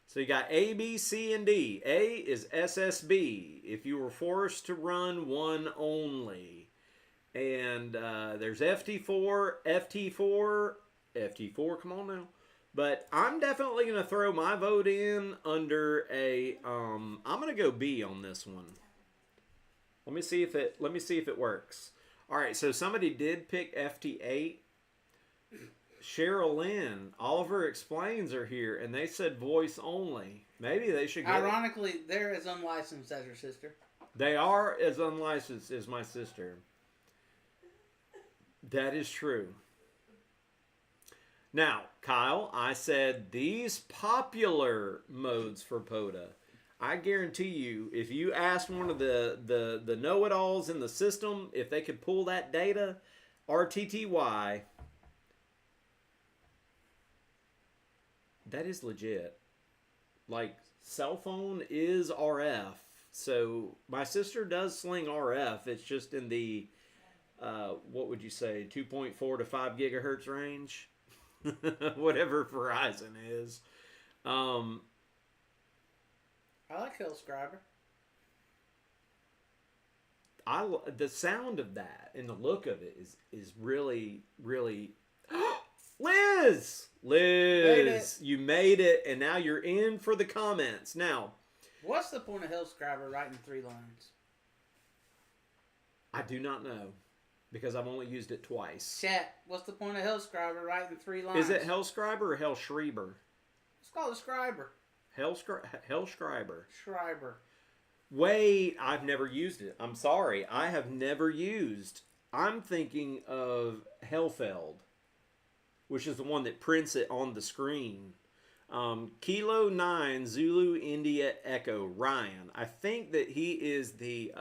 So you got A, B, C, and D. A is SSB, if you were forced to run one only. And there's FT4, come on now. But I'm definitely going to throw my vote in under a. I'm going to go B on this one. Let me see if it works. All right, so somebody did pick FT8. Cheryl Lynn, Oliver Explains are here, and they said voice only. Maybe they should get Ironically, they're as unlicensed as her sister. They are as unlicensed as my sister. That is true. Now, Kyle, I said these popular modes for POTA. I guarantee you, if you asked one of the know-it-alls in the system, if they could pull that data, RTTY, that is legit. Like, cell phone is RF. So, my sister does sling RF. It's just in the, what would you say, 2.4 to 5 gigahertz range? Whatever Verizon is. I like Hellscriber. The sound of that and the look of it is really, really... Liz! Liz! You made it, and now you're in for the comments. Now... What's the point of Hellscriber writing 3 lines? I do not know. Because I've only used it twice. Chat, what's the point of Hellscriber writing 3 lines? Is it Hellscriber or Hellschreiber? Let's call it Scriber. Hellschreiber. Schreiber. Wait, I've never used it. I'm sorry. I have never used. I'm thinking of Hellfeld, which is the one that prints it on the screen. Kilo 9 Zulu India Echo Ryan. I think that he is the...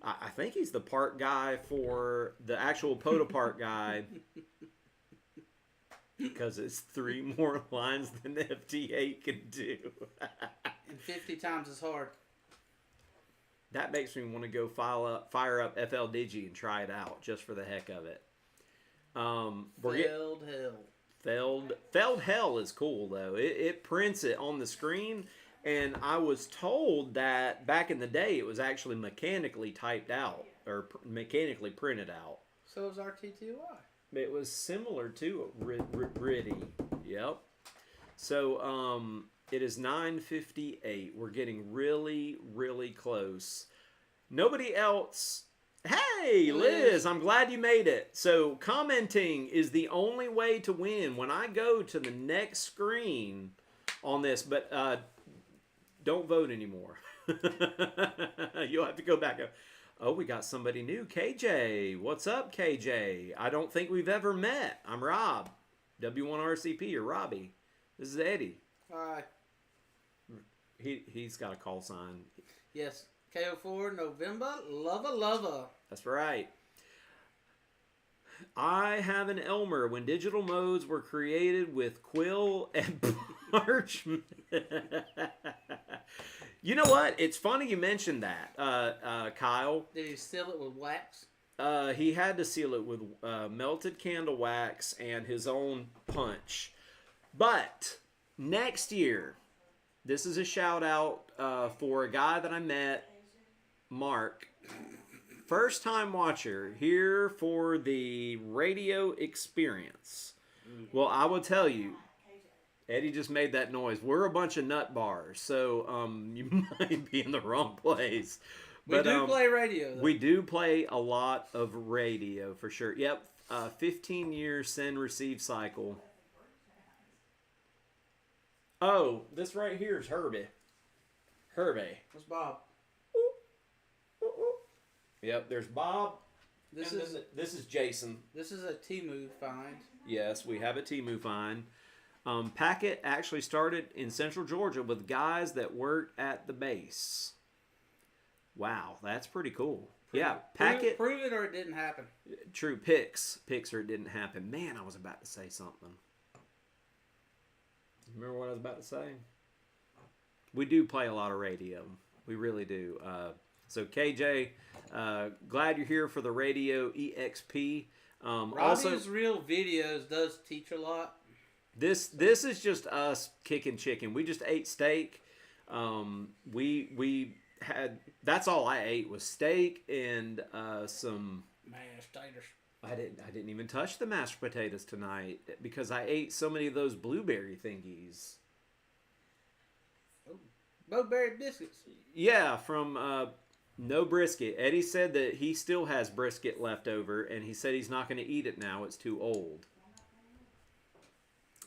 I think he's the part guy for the actual POTA part guy. Because it's 3 more lines than FT8 can do. And 50 times as hard. That makes me want to go fire up FL Digi and try it out just for the heck of it. Feld Hell is cool though. It prints it on the screen. And I was told that back in the day it was actually mechanically typed out or mechanically printed out. So was RTTY. It was similar to RIDI. Yep. So it is 9:58. We're getting really, really close. Nobody else. Hey, Liz, I'm glad you made it. So commenting is the only way to win when I go to the next screen on this. But don't vote anymore. You'll have to go back. Oh, we got somebody new. KJ. What's up, KJ? I don't think we've ever met. I'm Rob. W1RCP or Robbie. This is Eddie. Hi. He's got a call sign. Yes. KO4 November. Lover. That's right. I have an Elmer when digital modes were created with quill and parchment. You know what? It's funny you mentioned that, Kyle. Did he seal it with wax? He had to seal it with melted candle wax and his own punch. But next year, this is a shout out for a guy that I met, Mark. First time watcher here for the radio experience. Well, I will tell you, Eddie just made that noise. We're a bunch of nut bars, so you might be in the wrong place. But, we do play radio, though. We do play a lot of radio, for sure. Yep, 15-year send-receive cycle. Oh, this right here is Herbie. What's Bob? Yep, there's Bob. This is Jason. This is a Temu find. Yes, we have a Temu find. Packet actually started in Central Georgia with guys that worked at the base. Wow, that's pretty cool. Packet. Prove it or it didn't happen. True, Pix or it didn't happen. Man, I was about to say something. Remember what I was about to say? We do play a lot of radio. We really do. So KJ, glad you're here for the radio EXP. Robbie's real videos does teach a lot. This is just us kicking chicken. We just ate steak. We had, that's all I ate was steak and some mashed taters. I didn't even touch the mashed potatoes tonight because I ate so many of those blueberry thingies. Oh, blueberry biscuits. Yeah, from No Brisket. Eddie said that he still has brisket left over, and he said he's not going to eat it now. It's too old.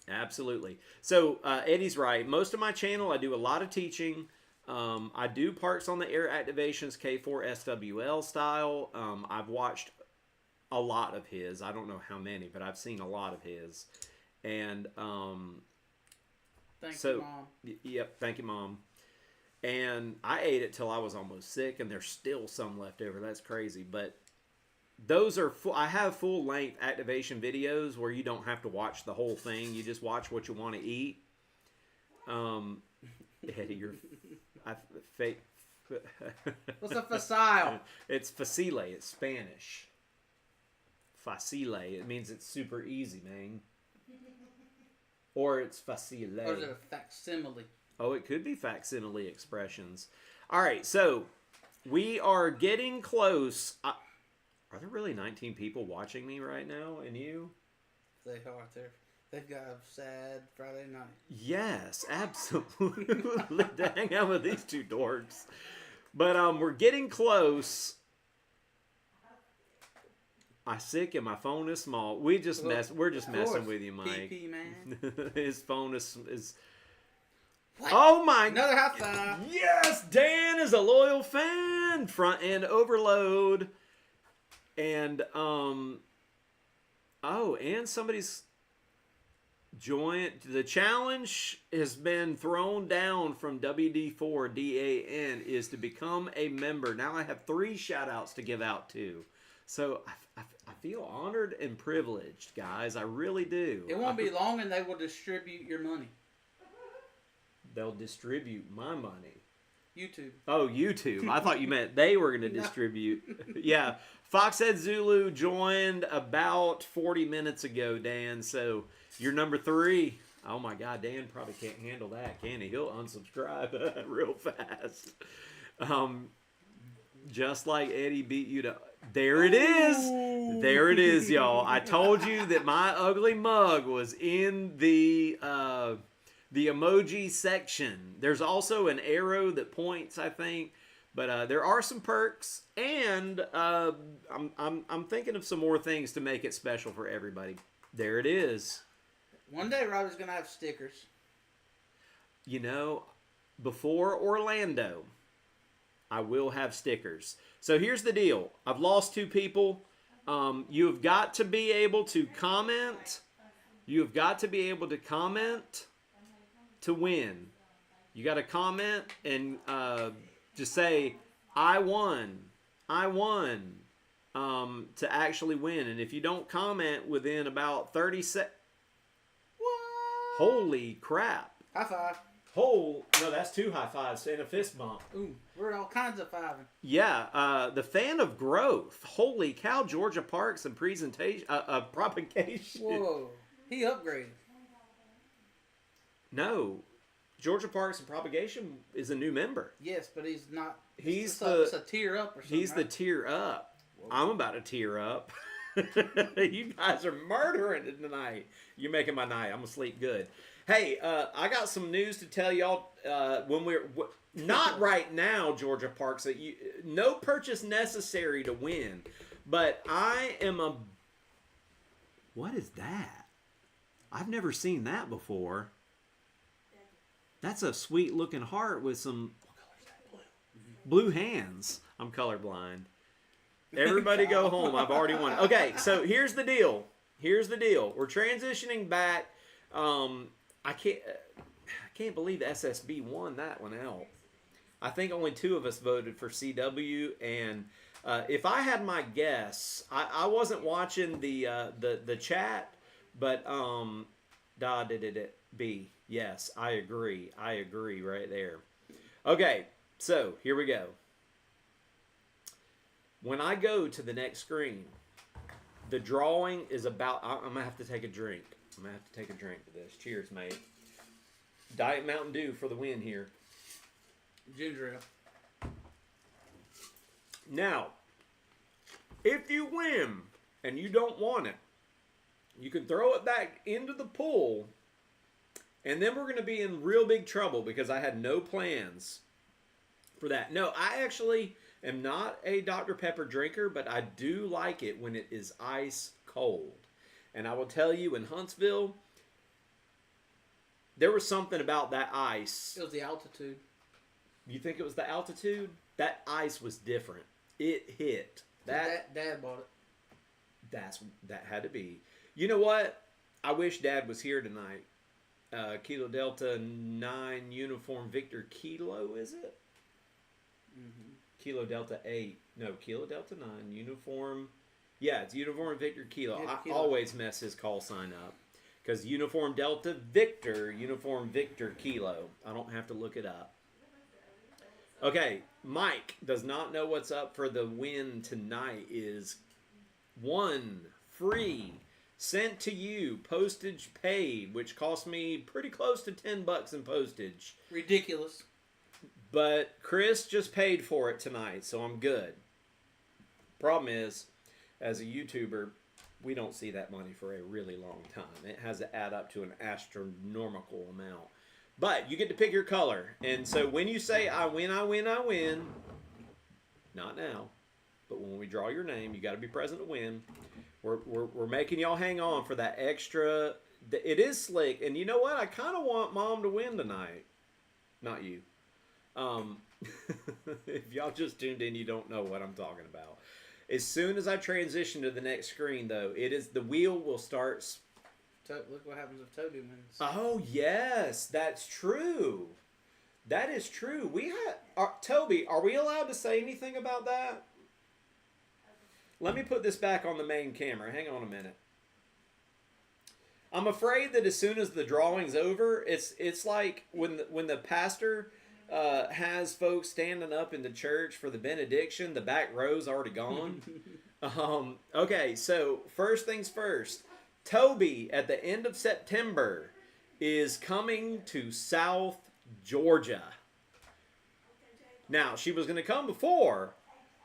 Absolutely. So Eddie's right. Most of my channel, I do a lot of teaching. I do parks on the air activations K4 SWL style. I've watched a lot of his. I don't know how many, but I've seen a lot of his. And Thank you, Mom. Yep, thank you, Mom. And I ate it till I was almost sick, and there's still some left over. That's crazy. But those are I have full length activation videos where you don't have to watch the whole thing. You just watch what you want to eat. Eddie, you're fake. What's a facile? It's facile. It's Spanish. Facile. It means it's super easy, man. Or it's facile. Or is it a facsimile? Oh, it could be facsimile expressions. All right, so we are getting close. Are there really 19 people watching me right now and you? They are. They've got a sad Friday night. Yes, absolutely. To hang out with these two dorks. But we're getting close. I'm sick and my phone is small. We're just messing with you, Mike. PP, man. His phone is What? Oh my! Another high five. Yes, Dan is a loyal fan. Front end overload, and and somebody's joined. The challenge has been thrown down from WD4 DAN is to become a member. Now I have 3 shout outs to give out to. So I feel honored and privileged, guys. I really do. It won't be long, and they will distribute your money. They'll distribute my money. YouTube. Oh, YouTube. I thought you meant they were going to distribute. Yeah. Foxhead Zulu joined about 40 minutes ago, Dan. So you're number 3. Oh, my God. Dan probably can't handle that, can he? He'll unsubscribe real fast. Just like Eddie beat you to... There it is. There it is, y'all. I told you that my ugly mug was in the emoji section. There's also an arrow that points, I think. But there are some perks. And I'm thinking of some more things to make it special for everybody. There it is. One day, Robbie's going to have stickers. You know, before Orlando, I will have stickers. So here's the deal. I've lost 2 people. You have got to be able to comment. You have got to be able to comment to win. You got to comment and just say, I won. I won to actually win. And if you don't comment within about 30 seconds. Holy crap. High five. No, that's 2 high fives and a fist bump. Ooh, we're all kinds of fiving. Yeah, the fan of growth. Holy cow, Georgia Parks and presentation, propagation. Whoa, he upgraded. No, Georgia Parks and propagation is a new member. Yes, but he's not. He's it's a tier up or something. He's the tier up. Whoa. I'm about to tear up. You guys are murdering it tonight. You're making my night. I'm gonna sleep good. Hey, I got some news to tell y'all. When we're not right now, Georgia Parks. No purchase necessary to win, but I am a. What is that? I've never seen that before. That's a sweet looking heart with some. What color is that? Blue hands. I'm colorblind. Everybody go home. I've already won. Okay, so here's the deal. Here's the deal. We're transitioning back. I can't believe SSB won that one out. I think only 2 of us voted for CW, and if I had my guess, I wasn't watching the chat, but B. Yes, I agree. I agree right there. Okay, so here we go. When I go to the next screen, the drawing is about. I'm gonna have to take a drink. I'm going to have to take a drink of this. Cheers, mate. Diet Mountain Dew for the win here. Ginger ale. Now, if you win, and you don't want it, you can throw it back into the pool, and then we're going to be in real big trouble because I had no plans for that. No, I actually am not a Dr. Pepper drinker, but I do like it when it is ice cold. And I will tell you, in Huntsville, there was something about that ice. It was the altitude. You think it was the altitude? That ice was different. It hit. Dad bought it. That had to be. You know what? I wish Dad was here tonight. Kilo Delta 9 Uniform Victor Kilo, is it? Mm-hmm. Kilo Delta 8. No, Kilo Delta 9 Uniform. Yeah, it's Uniform Victor Kilo. Yeah, I always mess his call sign up. Because Uniform Delta Victor, Uniform Victor Kilo. I don't have to look it up. Okay, Mike does not know what's up for the win tonight is 1 free sent to you, postage paid, which cost me pretty close to $10 in postage. Ridiculous. But Chris just paid for it tonight, so I'm good. Problem is, as a YouTuber, we don't see that money for a really long time. It has to add up to an astronomical amount. But you get to pick your color. And so when you say, I win, I win, I win, not now, but when we draw your name, you got to be present to win. We're making y'all hang on for that extra. It is slick. And you know what? I kind of want Mom to win tonight. Not you. If y'all just tuned in, you don't know what I'm talking about. As soon as I transition to the next screen, though, the wheel will start. Look what happens if Toby wins. Oh yes, that's true. That is true. Toby, are we allowed to say anything about that? Let me put this back on the main camera. Hang on a minute. I'm afraid that as soon as the drawing's over, it's like when the pastor has folks standing up in the church for the benediction, the back row's already gone. Okay, so first things first. Toby, at the end of September, is coming to South Georgia. Now, she was going to come before,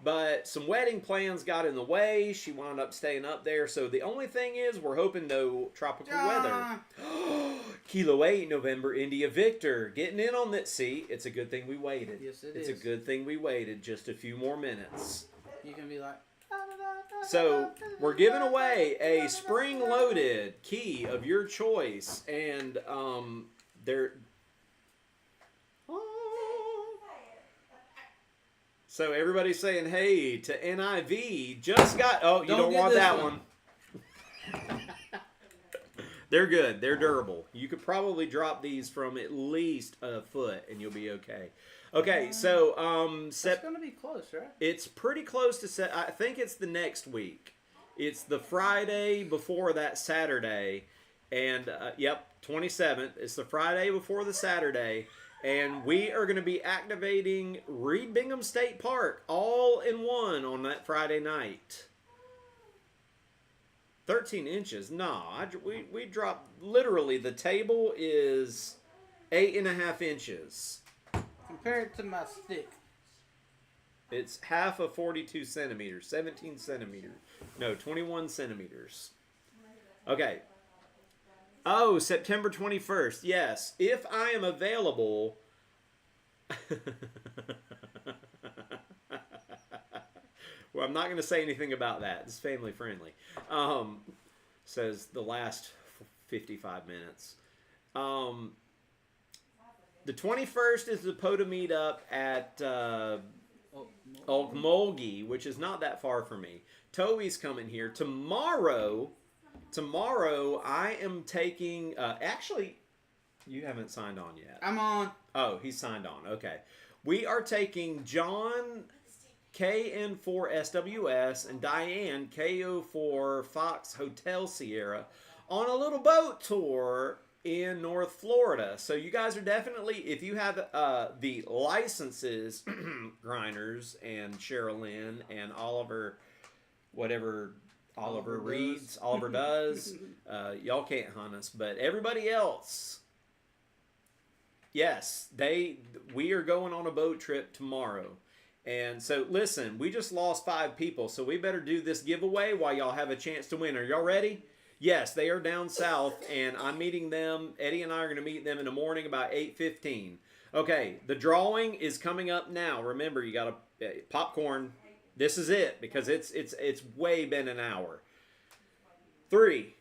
but some wedding plans got in the way. She wound up staying up there. So the only thing is, we're hoping no tropical weather. Kilo 8, November, India Victor. Getting in on that. See, it's a good thing we waited. Yes, It's a good thing we waited just a few more minutes. You can be like... So, we're giving away a spring-loaded key of your choice. And, they're... So everybody's saying, hey, to NIV, just got... Oh, you don't want that one. They're good. They're durable. You could probably drop these from at least a foot, and you'll be okay. Okay, so... It's going to be close, right? It's pretty close to... I think it's the next week. It's the Friday before that Saturday. And, yep, 27th. It's the Friday before the Saturday. And we are going to be activating Reed Bingham State Park all in one on that Friday night. 13 inches? No, we dropped... Literally, the table is 8.5 inches. Compare it to my stick. It's half of 42 centimeters. 17 centimeters. No, 21 centimeters. Okay. Oh, September 21st. Yes. If I am available... Well, I'm not going to say anything about that. It's family friendly. Says the last 55 minutes. The 21st is the POTA meetup at Okmulgee, which is not that far from me. Toby's coming here. Tomorrow I am taking... actually, you haven't signed on yet. I'm on. Oh, he's signed on. Okay. We are taking John KN4SWS and Diane KO4 Fox Hotel Sierra on a little boat tour in North Florida. So you guys are definitely, if you have the licenses, Grinders and Sherilyn and Oliver, whatever Oliver reads, Oliver does, y'all can't hunt us, but everybody else, yes, we are going on a boat trip tomorrow. And so, listen, we just lost 5 people, so we better do this giveaway while y'all have a chance to win. Are y'all ready? Yes, they are down south, and I'm meeting them. Eddie and I are going to meet them in the morning about 8:15. Okay, the drawing is coming up now. Remember, you got to popcorn. This is it because it's way been an hour. 3,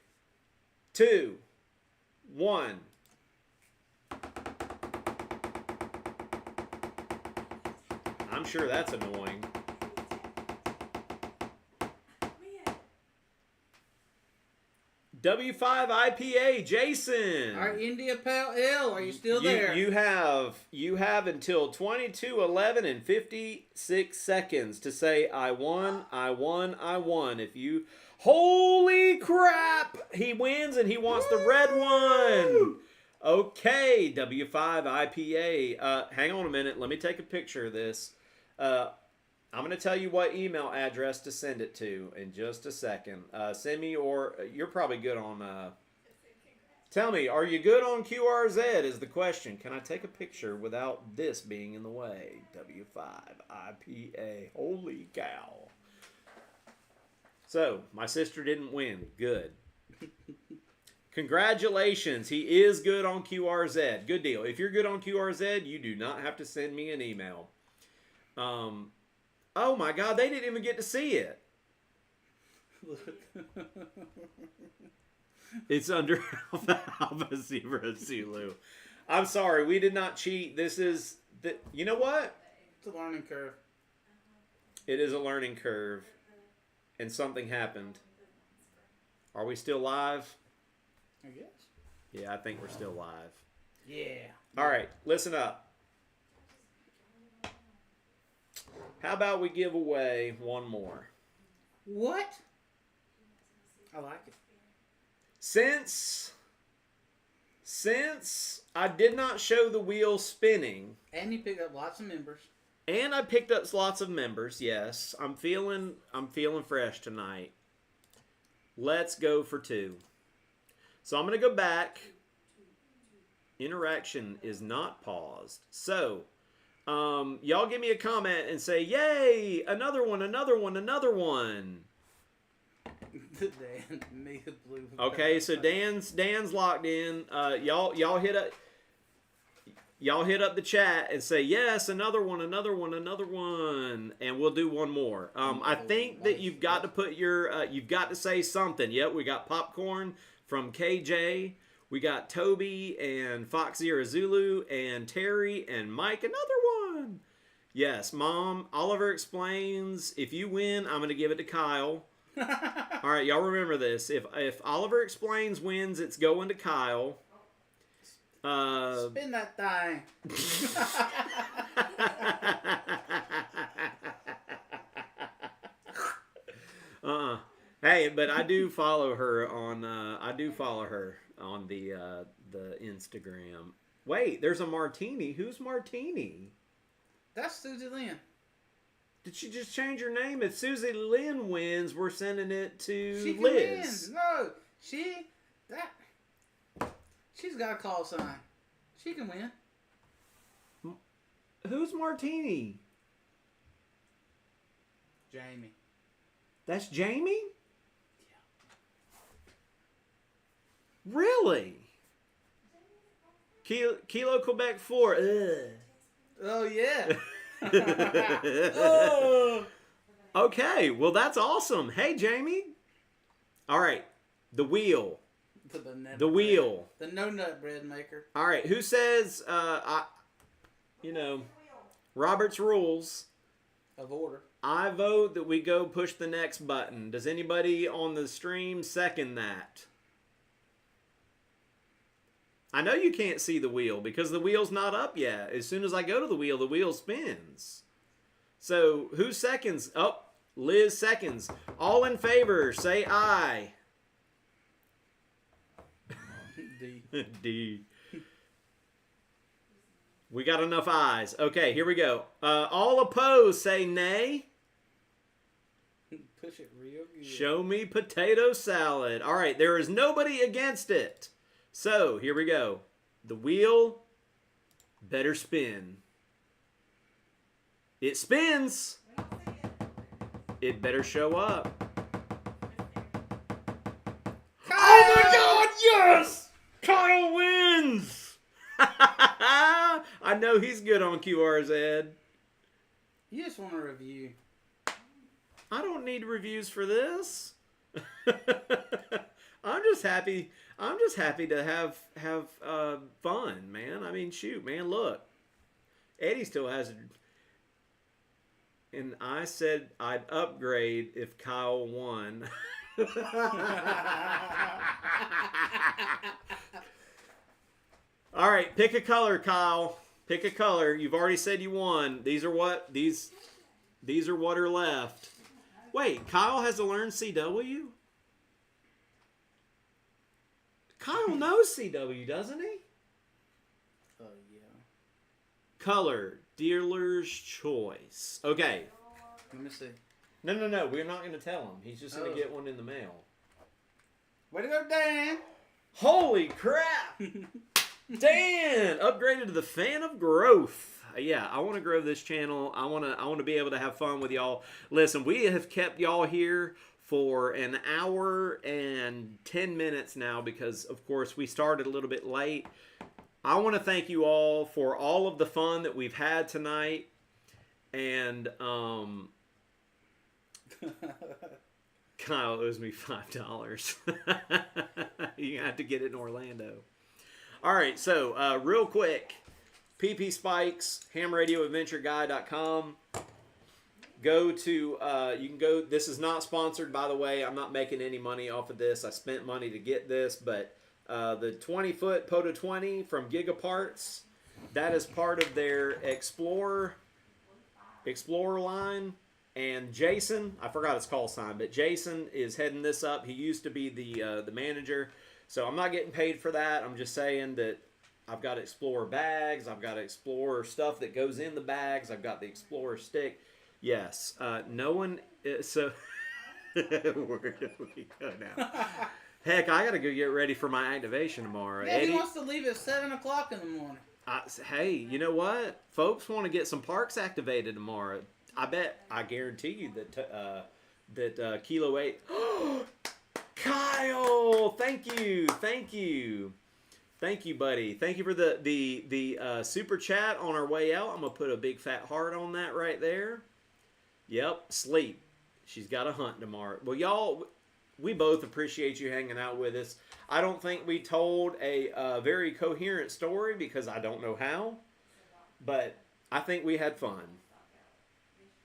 2, 1. I'm sure that's annoying. W5 IPA, Jason. Our India Pale Ale, are you still there? You have until 22:11 and 56 seconds to say I won, I won, I won. If you, holy crap, he wins and he wants the red one. Okay, W5 IPA. Hang on a minute. Let me take a picture of this. I'm going to tell you what email address to send it to in just a second. Send me, or you're probably good on... tell me, are you good on QRZ is the question. Can I take a picture without this being in the way? W5 IPA. Holy cow. So, my sister didn't win. Good. Congratulations. He is good on QRZ. Good deal. If you're good on QRZ, you do not have to send me an email. Oh my God, they didn't even get to see it. It's under Alpha Zebra Zulu. I'm sorry, we did not cheat. This is, you know what? It's a learning curve. It is a learning curve. And something happened. Are we still live? I guess. Yeah, I think we're still live. Yeah. All right, listen up. How about we give away one more? What? I like it. Since I did not show the wheel spinning, And you picked up lots of members. and I picked up lots of members, yes, I'm feeling fresh tonight. Let's go for 2. So I'm going to go back. Interaction is not paused. So, y'all give me a comment and say, yay, another one, another one, another one. Dan, me the blue. Okay, so Dan's locked in. Y'all hit up the chat and say yes, another one, another one, another one, and we'll do one more. I think that you've got to put your you've got to say something. Yep, we got popcorn from KJ. We got Toby and Fox Zero Zulu and Terry and Mike. Another one. Yes, Mom. Oliver Explains. If you win, I'm going to give it to Kyle. All right, y'all remember this. If Oliver Explains wins, it's going to Kyle. Spin that thing. Hey, but I do follow her on the Instagram. Wait, there's a Martini. Who's Martini? That's Susie Lynn. Did she just change her name? If Susie Lynn wins, we're sending it to She can Liz. win. No, she's got a call sign. She can win. Who's Martini? Jamie. That's Jamie? Really? Kilo Quebec 4. Ugh. Oh, yeah. Oh. Okay, well that's awesome. Hey, Jamie. All right, the wheel. The wheel. The no nut bread maker. All right, who says? Robert's rules Of order. I vote that we go push the next button. Does anybody on the stream second that? I know you can't see the wheel because the wheel's not up yet. As soon as I go to the wheel spins. So, who seconds? Oh, Liz seconds. All in favor, say aye. D. D. We got enough ayes. Okay, here we go. All opposed, say nay. Push it real good. Show me potato salad. All right, there is nobody against it. So, here we go. The wheel better spin. It spins. It better show up. Kyle! Oh my God, yes! Kyle wins! I know he's good on QRZ. You just want a review. I don't need reviews for this. I'm just happy to have fun, man. I mean, shoot, man, look. Eddie still has... And I said I'd upgrade if Kyle won. All right, pick a color, Kyle. Pick a color. You've already said you won. These are what are what are left. Wait, Kyle has to learn CW? Kyle knows CW, doesn't he? Oh, yeah. Color, dealer's choice. Okay. Let me see. No. We're not going to tell him. He's just going to get one in the mail. Way to go, Dan. Holy crap! Dan upgraded to the fan of growth. Yeah, I want to grow this channel. I want to be able to have fun with y'all. Listen, we have kept y'all here for an hour and 10 minutes now because, of course, we started a little bit late. I want to thank you all for all of the fun that we've had tonight. And Kyle owes me $5. You have to get it in Orlando. All right, so real quick, PP Spikes, hamradioadventureguy.com. Go to, you can go, this is not sponsored, by the way. I'm not making any money off of this. I spent money to get this, but the 20-foot POTA 20 from Gigaparts, that is part of their Explorer line. And Jason, I forgot his call sign, but Jason is heading this up. He used to be the manager. So I'm not getting paid for that. I'm just saying that I've got Explorer bags. I've got Explorer stuff that goes in the bags. I've got the Explorer stick. Yes. No one... So... Where do we go now? Heck, I got to go get ready for my activation tomorrow. Yeah, Eddie, he wants to leave at 7 o'clock in the morning. hey, you know what? Folks want to get some parks activated tomorrow. I guarantee you that Kilo 8... Kyle! Thank you, buddy. Thank you for the super chat on our way out. I'm gonna put a big fat heart on that right there. Yep, sleep. She's got a hunt tomorrow. Well, y'all, we both appreciate you hanging out with us. I don't think we told a very coherent story because I don't know how, but I think we had fun.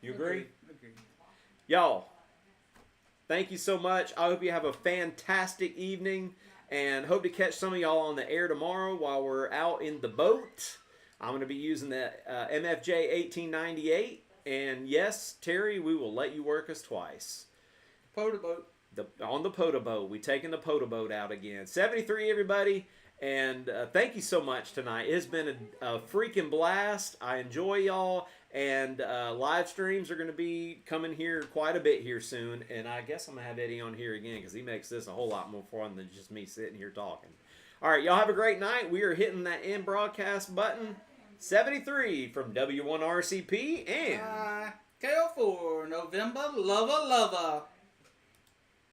You agree? Agreed. Y'all, thank you so much. I hope you have a fantastic evening and hope to catch some of y'all on the air tomorrow while we're out in the boat. I'm going to be using the MFJ 1898. And yes, Terry, we will let you work us twice. POTA boat. On the POTA boat. We're taking the POTA boat out again. 73, everybody. And thank you so much tonight. It's been a freaking blast. I enjoy y'all. And live streams are going to be coming here quite a bit here soon. And I guess I'm going to have Eddie on here again because he makes this a whole lot more fun than just me sitting here talking. All right, y'all have a great night. We are hitting that end broadcast button. 73 from W1RCP and... KO4, November, lover.